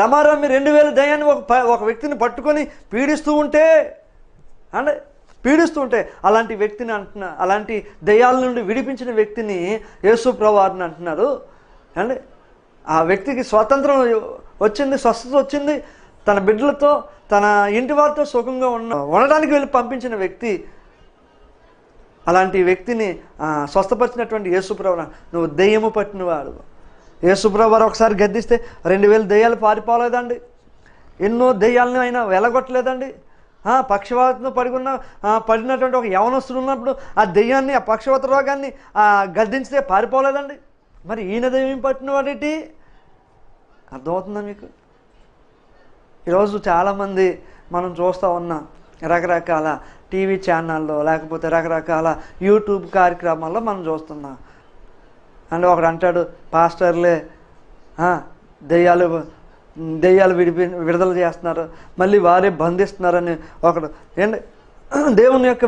రమారమ్మి 2000 దెయ్యాన్ని ఒక వ్యక్తిని పట్టుకొని పీడిస్తూ ఉంటే అలాంటి వ్యక్తిని అలాంటి దెయ్యాల నుండి విడిపించిన వ్యక్తిని యేసుప్రభు అంటున్నారు. అండి ఆ వ్యక్తికి స్వాతంత్రం వచ్చింది, స్వస్థత వచ్చింది, తన బిడ్డలతో తన ఇంటి వారితో సుఖంగా ఉండడానికి వెళ్ళి పంపించిన వ్యక్తి. అలాంటి వ్యక్తిని స్వస్థపరిచినటువంటి యేసుప్రభు, నువ్వు దెయ్యము పట్టినవాడు. యేసుప్రభు వారు ఒకసారి గద్దిస్తే 2000 దెయ్యాలు పారిపోలేదండి. ఎన్నో దెయ్యాలను ఆయన వెళ్ళగొట్టలేదండి. పక్షవాతంతో పడినటువంటి ఒక యవనస్తుడు ఉన్నప్పుడు ఆ దెయ్యాన్ని, ఆ పక్షవాత రోగాన్ని గద్దించితే పారిపోలేదండి. మరి ఈయన దెయ్యం పట్టినవాడేంటి? అర్థమవుతుందా మీకు? ఈరోజు చాలామంది మనం చూస్తూ ఉన్నాం, రకరకాల టీవీ ఛానల్లో లేకపోతే రకరకాల యూట్యూబ్ కార్యక్రమాల్లో మనం చూస్తున్నాం. అంటే ఒకడు అంటాడు, పాస్టర్లే దెయ్యాలు విడుదల చేస్తున్నారు, మళ్ళీ వారే బంధిస్తున్నారని ఒకడు ఏంటి దేవుని యొక్క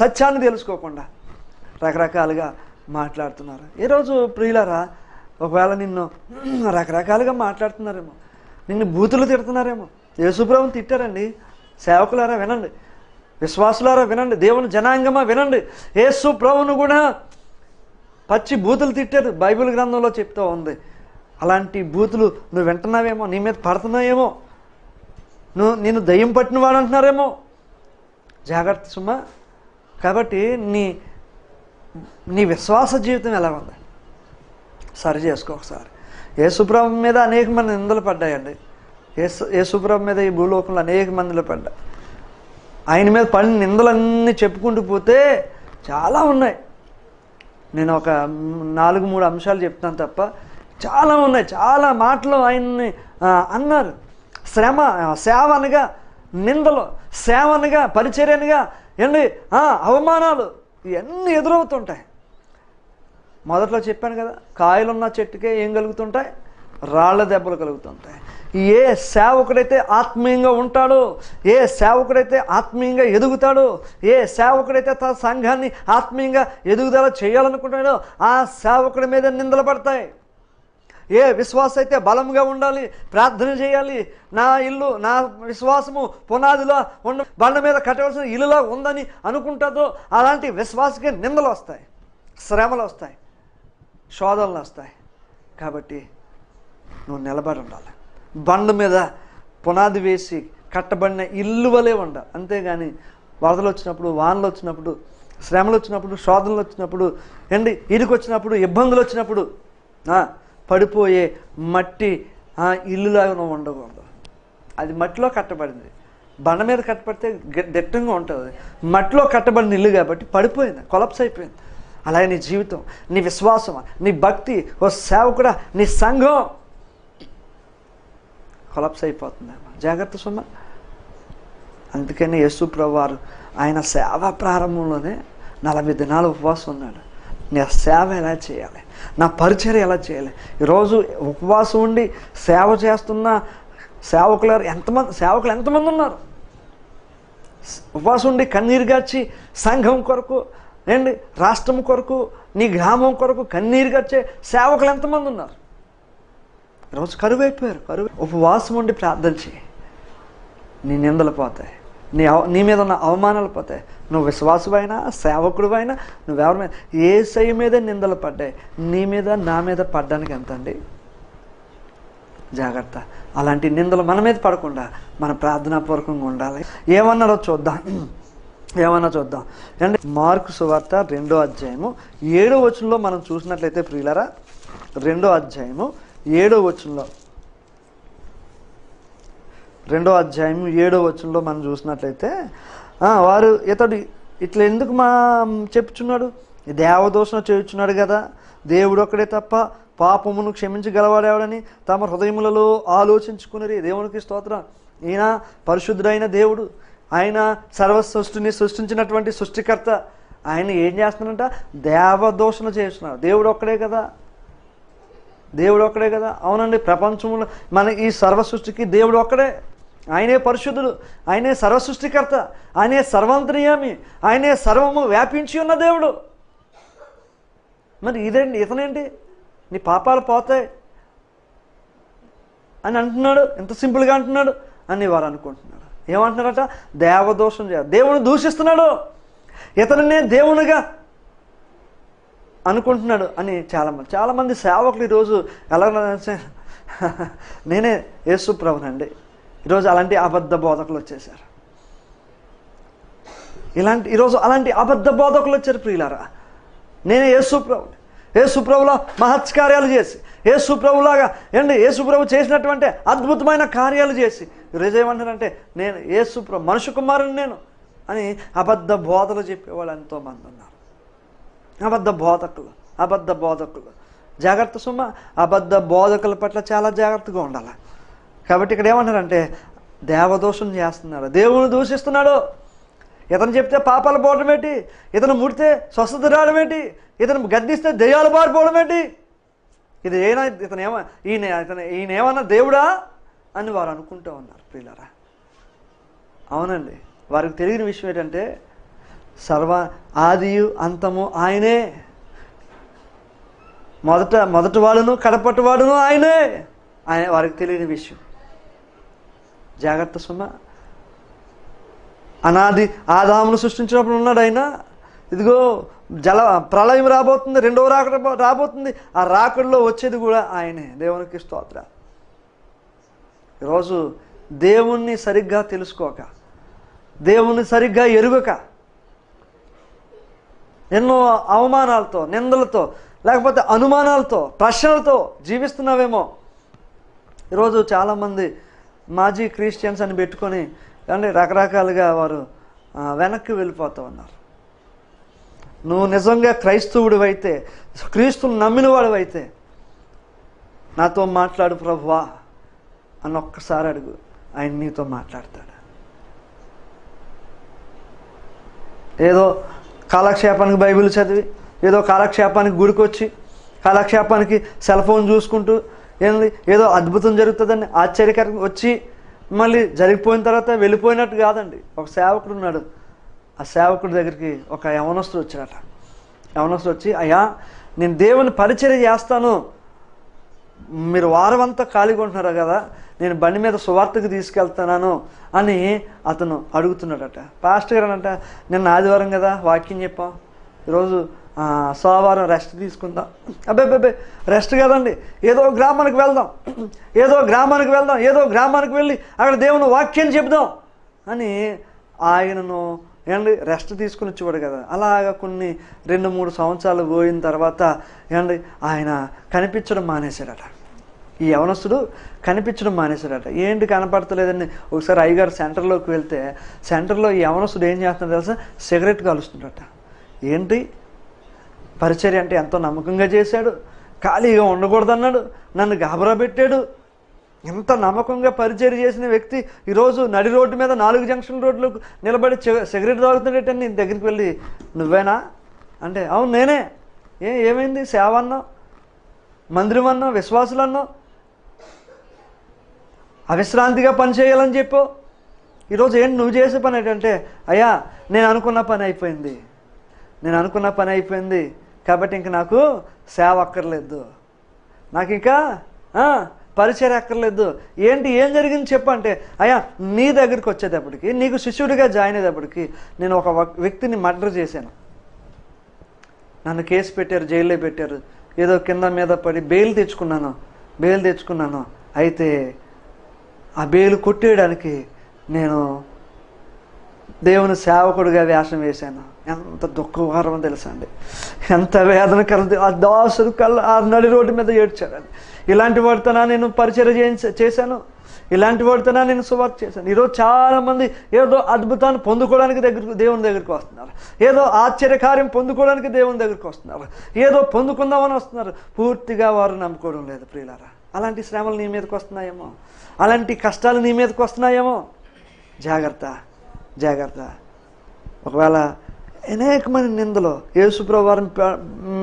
సత్యాన్ని తెలుసుకోకుండా రకరకాలుగా మాట్లాడుతున్నారు. ఈరోజు ప్రియులారా, ఒకవేళ నిన్ను రకరకాలుగా మాట్లాడుతున్నారేమో, నిన్ను బూతులు తిడుతున్నారేమో. యేసుప్రభుని తిట్టారండి. సేవకులారా వినండి, విశ్వాసులారా వినండి, దేవుని జనాంగమా వినండి, యేసుప్రభును కూడా పచ్చి బూతులు తిట్టారు. బైబిల్ గ్రంథంలో చెప్తూ ఉంది. అలాంటి బూతులు నువ్వు వింటున్నావేమో, నీ మీద పడుతున్నాయేమో, నిన్ను దయ్యం పట్టినవాడు అంటున్నారేమో. జాగ్రత్త సుమా. కాబట్టి నీ విశ్వాస జీవితం ఎలా ఉంది సరి చేసుకో ఒకసారి. యేసుప్రభు మీద అనేక మంది నిందలు పడ్డాయండి. యేసుప్రభు మీద ఈ భూలోకంలో అనేక మందిలో పడ్డాయి. ఆయన మీద పడిన నిందలన్నీ చెప్పుకుంటూ పోతే చాలా ఉన్నాయి. నేను ఒక 4-3 అంశాలు చెప్తాను తప్ప చాలా ఉన్నాయి. చాలా మాటలు ఆయన్ని అన్నారు. సేవ అనగా నిందలు, సేవ అనగా పరిచర్యనగా అవమానాలు ఇవన్నీ ఎదురవుతుంటాయి. మొదట్లో చెప్పాను కదా, కాయలున్న చెట్టుకే ఏం కలుగుతుంటాయి? రాళ్ల దెబ్బలు కలుగుతుంటాయి. ఏ సేవకుడైతే ఆత్మీయంగా ఉంటాడో, ఏ సేవకుడైతే ఆత్మీయంగా ఎదుగుతాడో, ఏ సేవకుడైతే తన సంఘాన్ని ఆత్మీయంగా ఎదుగుదల చేయాలనుకుంటాడో ఆ సేవకుడి మీద నిందలు పడతాయి. ఏ విశ్వాస అయితే బలంగా ఉండాలి, ప్రార్థన చేయాలి, నా ఇల్లు నా విశ్వాసము పునాదిలో బండ మీద కట్టవలసిన ఇల్లులా ఉందని అనుకుంటుందో అలాంటి విశ్వాసకి నిందలు వస్తాయి, శ్రమలు వస్తాయి, శోధనలు వస్తాయి. కాబట్టి నువ్వు నిలబడి ఉండాలి. బండ మీద పునాది వేసి కట్టబడిన ఇల్లు వలె ఉండాలి. అంతేగాని వరదలు వచ్చినప్పుడు, వానలు వచ్చినప్పుడు, శ్రమలు వచ్చినప్పుడు, శోధనలు వచ్చినప్పుడు, ఇరుకు వచ్చినప్పుడు, ఇబ్బందులు వచ్చినప్పుడు పడిపోయే మట్టి ఇల్లులాగా నువ్వు ఉండకూడదు. అది మట్టిలో కట్టబడింది. బండ మీద కట్టబడితే దిట్టంగా ఉంటుంది, మట్టిలో కట్టబడిన ఇల్లు కాబట్టి పడిపోయింది, కొలప్స్ అయిపోయింది. అలాగే నీ జీవితం, నీ విశ్వాసం, నీ భక్తి, ఓ సేవకుడా నీ సంఘం కొలప్స్ అయిపోతుందేమో. జాగ్రత్త సుమ. అందుకని యేసు ప్రభువు వారు ఆయన సేవ ప్రారంభంలోనే 40 దినాలు ఉపవాసం ఉన్నాడు. నా సేవ ఎలా చేయాలి, నా పరిచర్య ఎలా చేయాలి. ఈరోజు ఉపవాసం ఉండి సేవ చేస్తున్న సేవకులు ఎంతమంది ఉన్నారు? ఉపవాసం ఉండి కన్నీరు గార్చి సంఘం కొరకు, ఏంటి రాష్ట్రం కొరకు, నీ గ్రామం కొరకు కన్నీరు గార్చే సేవకులు ఎంతమంది ఉన్నారు? ఈరోజు కరువైపోయారు. ఉపవాసం ఉండి ప్రార్థన చేయి, నీ నిందలు పోతాయి, నీ మీద ఉన్న అవమానాలు పోతాయి. నువ్వు విశ్వాసమైనా సేవకుడివైనా నువ్వెవరి మీద, యేసయ్య మీద నిందలు పడ్డాయి, నీ మీద నా మీద పడ్డానికి ఎంత అండి? జాగ్రత్త. అలాంటి నిందలు మన మీద పడకుండా మన ప్రార్థనాపూర్వకంగా ఉండాలి. ఏమన్నారో చూద్దాం. అంటే మార్కు సువార్త 2వ అధ్యాయము 7వ వచనంలో మనం చూసినట్లయితే ప్రియులారా, 2వ అధ్యాయము 7వ వచనంలో, 2వ అధ్యాయం 7వ వచనంలో మనం చూసినట్లయితే వారు ఇతడు ఇట్లా ఎందుకు చెప్పుచున్నాడు, దేవదోషణ చేయుచున్నాడు కదా, దేవుడు ఒక్కడే తప్ప పాపమును క్షమించగలవాడేవాడని తమ హృదయములలో ఆలోచించుకుని. దేవునికి స్తోత్రం. ఈయన పరిశుద్ధుడైన దేవుడు, ఆయన సర్వసృష్టిని సృష్టించినటువంటి సృష్టికర్త. ఆయన ఏం చేస్తున్నాడంట? దేవదోషణ చేస్తున్నాడు. దేవుడు ఒక్కడే కదా. అవునండి, ప్రపంచంలో మన ఈ సర్వ సృష్టికి దేవుడు ఒక్కడే. ఆయనే పరిశుద్ధుడు, ఆయనే సర్వసృష్టికర్త, ఆయనే సర్వాంతర్యామి, ఆయనే సర్వము వ్యాపించి ఉన్న దేవుడు. మరి ఇతనేంటి నీ పాపాలు పోతాయి అని అంటున్నాడు, ఎంత సింపుల్గా అంటున్నాడు అని వారు అనుకుంటున్నాడు. ఏమంటున్నారట? దేవదోషం చేయాలి, దేవుని దూషిస్తున్నాడు, ఇతనినే దేవునిగా అనుకుంటున్నాడు అని చాలామంది సేవకులు ఈరోజు ఎలా నేనే యేసు ప్రభునండి. ఈరోజు అలాంటి అబద్ధ బోధకులు వచ్చేసారు. ఈరోజు అలాంటి అబద్ధ బోధకులు వచ్చారు ప్రియులారా. నేనే యేసు ప్రభులో మహత్కార్యాలు చేసి, యేసు ప్రభులాగా యేసు ప్రభు చేసినటువంటి అద్భుతమైన కార్యాలు చేసి ఈరోజు ఏమంటారంటే నేను యేసు ప్రభు మనుష్య కుమారుని నేను అని అబద్ధ బోధలు చెప్పేవాళ్ళు ఎంతోమంది ఉన్నారు. అబద్ధ బోధకులు. జాగ్రత్త సుమ. అబద్ధ బోధకుల పట్ల చాలా జాగ్రత్తగా ఉండాలి. కాబట్టి ఇక్కడ ఏమంటారంటే దేవదోషం చేస్తున్నాడు, దేవుని దూషిస్తున్నాడు. ఇతను చెప్తే పాపాలు పోవడం ఏంటి, ఇతను ముడితే స్వస్థత రావడం ఏంటి, ఇతను గద్దిస్తే దెయ్యాలు పారిపోవడం ఏంటి, ఈయన ఏమన్నా దేవుడా అని వారు అనుకుంటూ ఉన్నారు ప్రియులారా. అవునండి, వారికి తెలియని విషయం ఏంటంటే ఆదియు అంతము ఆయనే, మొదటి వాడును కడపటి వాడును ఆయనే. వారికి తెలియని విషయం. జాగ్రత్త సుమ. అనాది ఆదామును సృష్టించినప్పుడు ఉన్నాడు ఆయన. ఇదిగో ప్రళయం రాబోతుంది, 2వ రాకడ రాబోతుంది, ఆ రాకడలో వచ్చేది కూడా ఆయనే. దేవునికి స్తోత్ర. ఈరోజు దేవుణ్ణి సరిగ్గా తెలుసుకోక, దేవుణ్ణి సరిగ్గా ఎరుగక, ఎన్నో అవమానాలతో, నిందలతో, లేకపోతే అనుమానాలతో, ప్రశ్నలతో జీవిస్తున్నావేమో. ఈరోజు చాలామంది మాజీ క్రిస్టియన్స్ అని పెట్టుకొని రకరకాలుగా వారు వెనక్కి వెళ్ళిపోతూ ఉన్నారు. నువ్వు నిజంగా క్రైస్తవుడు అయితే, క్రీస్తుని నమ్మినవాడు అయితే నాతో మాట్లాడు ప్రభువా అని ఒక్కసారి అడుగు, ఆయన నీతో మాట్లాడతాడు. ఏదో కాలక్షేపానికి బైబిల్ చదివి, ఏదో కాలక్షేపానికి గుడికొచ్చి, కాలక్షేపానికి సెల్ ఫోన్ చూసుకుంటూ ఏదో అద్భుతం జరుగుతుందని ఆశ్చర్యకరంగా వచ్చి మళ్ళీ జరిగిపోయిన తర్వాత వెళ్ళిపోయినట్టు కాదండి. ఒక సేవకుడు ఉన్నాడు. ఆ సేవకుడి దగ్గరికి ఒక యవనస్తుడు వచ్చాడట. యవనస్తుడు వచ్చి, అయ్యా నేను దేవుని పరిచర్య చేస్తాను, మీరు వారం అంతా ఖాళీగా ఉంటున్నారు కదా, నేను బండి మీద సువార్తకు తీసుకెళ్తున్నాను అని అతను అడుగుతున్నాడట. పాస్టర్ గారు అంట, నిన్న ఆదివారం కదా వాక్యం చెప్పాం, ఈరోజు సోమవారం రెస్ట్ తీసుకుందాం. అబ్బాయి రెస్ట్ కదండి, ఏదో గ్రామానికి వెళ్దాం, ఏదో గ్రామానికి వెళ్ళి అక్కడ దేవుని వాక్యాన్ని చెప్దాం అని ఆయనను రెస్ట్ తీసుకుని వచ్చేవాడు కదా. అలాగా కొన్ని 2-3 సంవత్సరాలు పోయిన తర్వాత ఆయన కనిపించడం మానేశాడట. ఈ యవనస్తుడు కనిపించడం మానేశాడట. ఏంటి కనపడతలేదని ఒకసారి అయ్యగారు సెంటర్లోకి వెళ్తే సెంటర్లో ఈ యవనస్తుడు ఏం చేస్తున్నాడు తెలుసా? సిగరెట్ కాలుస్తుండట. ఏంటి పరిచర్య అంటే ఎంతో నమ్మకంగా చేశాడు, ఖాళీగా ఉండకూడదన్నాడు, నన్ను గాబరా పెట్టాడు. ఎంత నమ్మకంగా పరిచర్య చేసిన వ్యక్తి ఈరోజు నడి రోడ్డు మీద 4 జంక్షన్ రోడ్లు నిలబడి సిగరెట్ తాగుతున్నట్టని నేను దగ్గరికి వెళ్ళి నువ్వేనా అంటే అవును నేనే. ఏమైంది? సేవ అన్నావు, మందిరం అన్నావు, విశ్వాసులు అన్నావు, అవిశ్రాంతిగా పని చేయాలని చెప్పు. ఈరోజు ఏంటి నువ్వు చేసే పని ఏంటంటే అయ్యా నేను అనుకున్న పని అయిపోయింది కాబట్టి ఇంక నాకు సేవ అక్కర్లేదు, నాకు ఇంకా పరిచయం అక్కర్లేదు. ఏంటి ఏం జరిగింది చెప్పు అంటే అయ్యా నీ దగ్గరికి వచ్చేటప్పటికి, నీకు శిష్యుడిగా జాయిన్ అయ్యేటప్పటికి నేను ఒక వ్యక్తిని మర్డర్ చేశాను, నన్ను కేసు పెట్టారు, జైల్లో పెట్టారు, ఏదో కింద మీద పడి బెయిల్ తెచ్చుకున్నాను. అయితే ఆ బెయిల్ కొట్టేయడానికి నేను దేవుని సేవకుడిగా వేషం వేశాను. ఎంత దుఃఖకరం తెలుసా అండి, ఎంత వేదనకరం. ఆ దాసుడు ఆ నడి రోడ్డు మీద ఏడ్చాడండి. ఇలాంటి వాడితోనా నేను పరిచయం చేశాను, ఇలాంటి వాడితోనా నేను సువార్త చేశాను. ఈరోజు చాలామంది ఏదో అద్భుతాన్ని పొందుకోవడానికి దేవుని దగ్గరికి వస్తున్నారు, ఏదో ఆశ్చర్యకార్యం పొందుకోవడానికి దేవుని దగ్గరికి వస్తున్నారు, ఏదో పొందుకుందామని వస్తున్నారు. పూర్తిగా వారు నమ్ముకోవడం లేదు ప్రియులారా. అలాంటి శ్రమలు నీ మీదకి వస్తున్నాయేమో, అలాంటి కష్టాలు నీ మీదకి వస్తున్నాయేమో. జాగ్రత్త. ఒకవేళ అనేకమైన నిందలు, యేసుప్రభువు వారి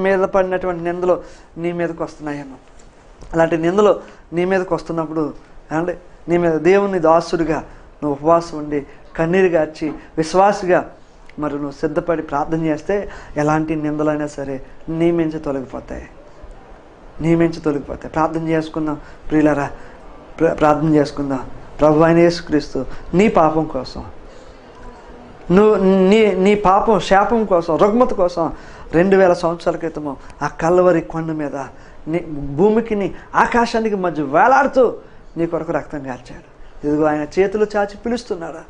మీద పడినటువంటి నిందలు నీ మీదకి వస్తున్నాయేమో. అలాంటి నిందలు నీ మీదకి వస్తున్నప్పుడు అంటే నీ మీద దేవుని దాసుడిగా నువ్వు ఉపవాసం ఉండి కన్నీరు గార్చి విశ్వాసిగా మరి నువ్వు సిద్ధపడి ప్రార్థన చేస్తే ఎలాంటి నిందలైనా సరే నీ మించి తొలగిపోతాయి. ప్రార్థన చేసుకుందాం ప్రియులారా, ప్రార్థన చేసుకుందాం. ప్రభు అయిన యేసుక్రీస్తు నీ పాపం కోసం, నీ పాపం శాపం కోసం, రుగ్మత కోసం 2000 సంవత్సరాల క్రితము ఆ కల్వరి కొండ మీద భూమికి ఆకాశానికి మధ్య వేలాడుతూ నీ కొరకు రక్తం కార్చాడు. ఇదిగో ఆయన చేతులు చాచి పిలుస్తున్నాడు.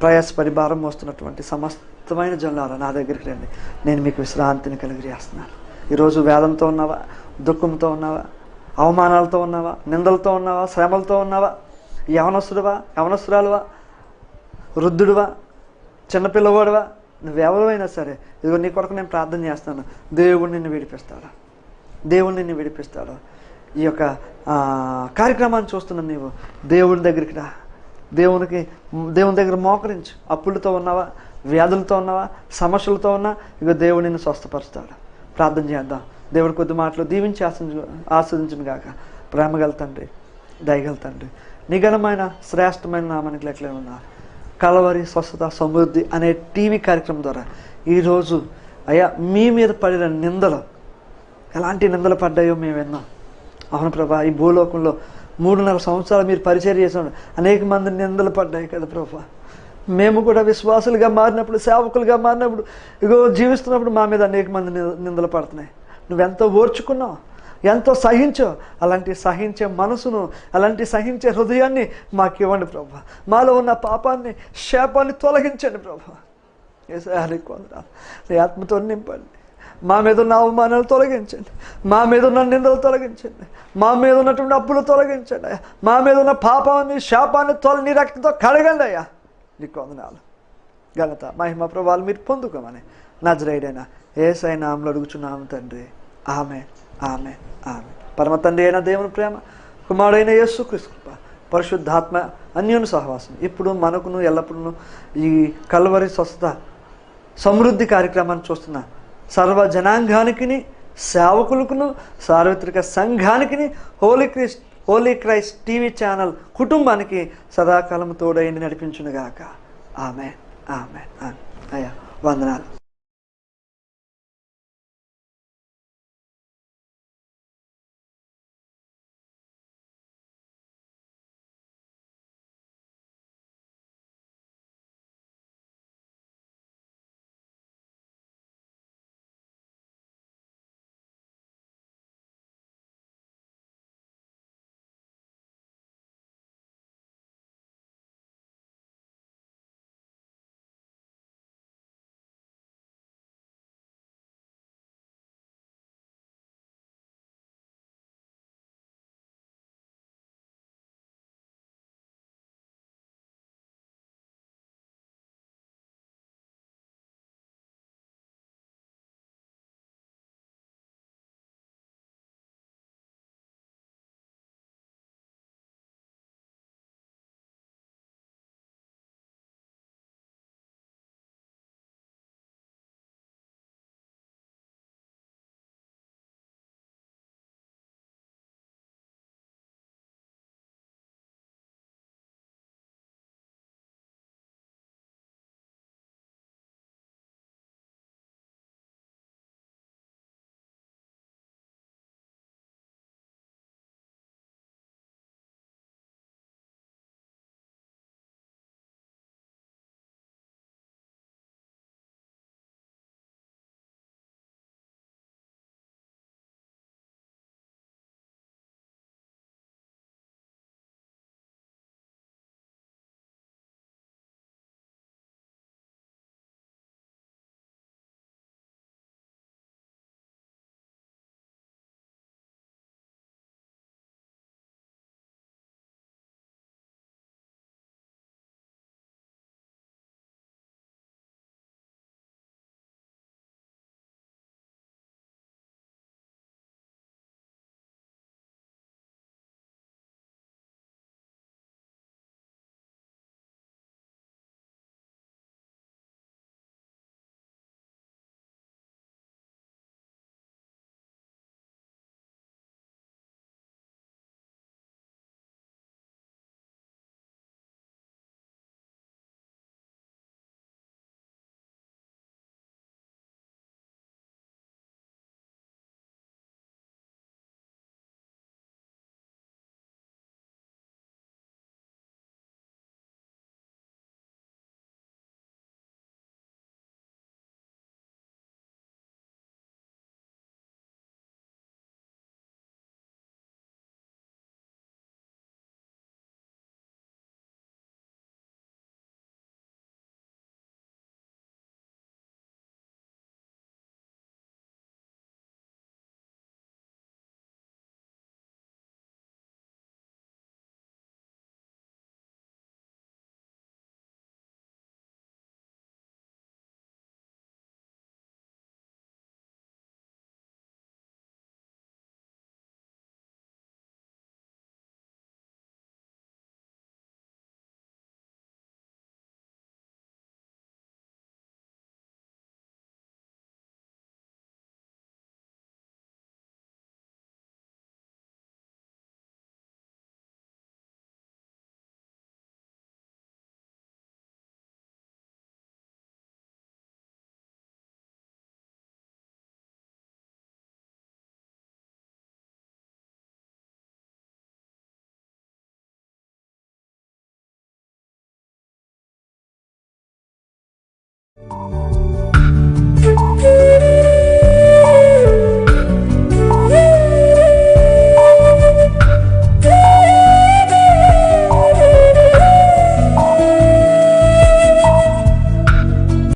ప్రయాసపడి భారం మోస్తున్నటువంటి సమస్తమైన జనులారా నా దగ్గరికి రండి, నేను మీకు విశ్రాంతిని కలిగజేస్తున్నాను. ఈరోజు వేదంతో ఉన్నావా, దుఃఖంతో ఉన్నావా, అవమానాలతో ఉన్నావా, నిందలతో ఉన్నావా, శ్రమలతో ఉన్నావా, యవనస్తురాలువా, వృద్ధుడువా, చిన్నపిల్లవాడువా, నువ్వెవరైనా సరే ఇదిగో నీ కొరకు నేను ప్రార్థన చేస్తాను. దేవుడు నిన్ను విడిపిస్తాడు. ఈ యొక్క కార్యక్రమాన్ని చూస్తున్న నీవు దేవుని దగ్గరికి రా, దేవుని దగ్గర మోకరించు. అప్పులతో ఉన్నావా, వ్యాధులతో ఉన్నావా, సమస్యలతో ఉన్నా ఇక దేవుడు నిన్ను స్వస్థపరుస్తాడు. ప్రార్థన చేద్దాం. దేవుడి కొద్ది మాటలు దీవించి ఆస్వాదించును గాక. ప్రేమగల తండ్రి, దయగల తండ్రి, నిఘనమైన శ్రేష్టమైన నామానికి లెక్కలే ఉన్నా కలవరి స్వస్థత సమృద్ధి అనే టీవీ కార్యక్రమం ద్వారా ఈరోజు అయ్యా మీ మీద పడిన నిందలు, ఎలాంటి నిందలు పడ్డాయో మేము విన్నాం. అవును ప్రభా, ఈ భూలోకంలో 3.5 సంవత్సరాలు మీరు పరిచయం చేసాడు, అనేక మంది నిందలు పడ్డాయి కదా ప్రభా. మేము కూడా విశ్వాసులుగా మారినప్పుడు, సేవకులుగా మారినప్పుడు, ఇగో జీవిస్తున్నప్పుడు మా మీద అనేక మంది నిందలు పడుతున్నాయి. నువ్వెంతో ఓర్చుకున్నావు, ఎంతో సహించావు. అలాంటి సహించే మనసును, అలాంటి సహించే హృదయాన్ని మాకు ఇవ్వండి ప్రభా. మాలో ఉన్న పాపాన్ని, శాపాన్ని తొలగించండి ప్రభా. యేసయ్య కొందనాలు, నీ ఆత్మతో నింపండి. మా మీద ఉన్న అవమానాలు తొలగించండి, మా మీద ఉన్న నిందలు తొలగించండి, మా మీద ఉన్నటువంటి అప్పులు తొలగించండి అయ్యా. మా మీద ఉన్న పాపాన్ని, శాపాన్ని నీ రక్తంతో కడగండి అయ్యా. నీ కొందనాలు, ఘనత, మహిమ ప్రభావాలు మీరు పొందుకోమని నజరేయుడైన యేసయ్య నామములో అడుగుచున్నాము తండ్రి. ఆమేన్, ఆమేన్, ఆమేన్. పరమ తండ్రి అయిన దేవుని ప్రేమ, కుమారుడైన యేసుక్రీస్తు కృప, పరిశుద్ధాత్మ అన్యోన్య సహవాసం ఇప్పుడు మనకును ఎల్లప్పుడూ ఈ కల్వరి స్వస్థత సమృద్ధి కార్యక్రమాన్ని చూస్తున్న సర్వ జనాంగానికి, సేవకులకును, సార్వత్రిక సంఘానికి, హోలీ క్రైస్ట్ టీవీ ఛానల్ కుటుంబానికి సదాకాలం తోడైంది నడిపించునుగాక. ఆమేన్, ఆమేన్, ఆమేన్. అయ్యా వందనాలు. Thank you.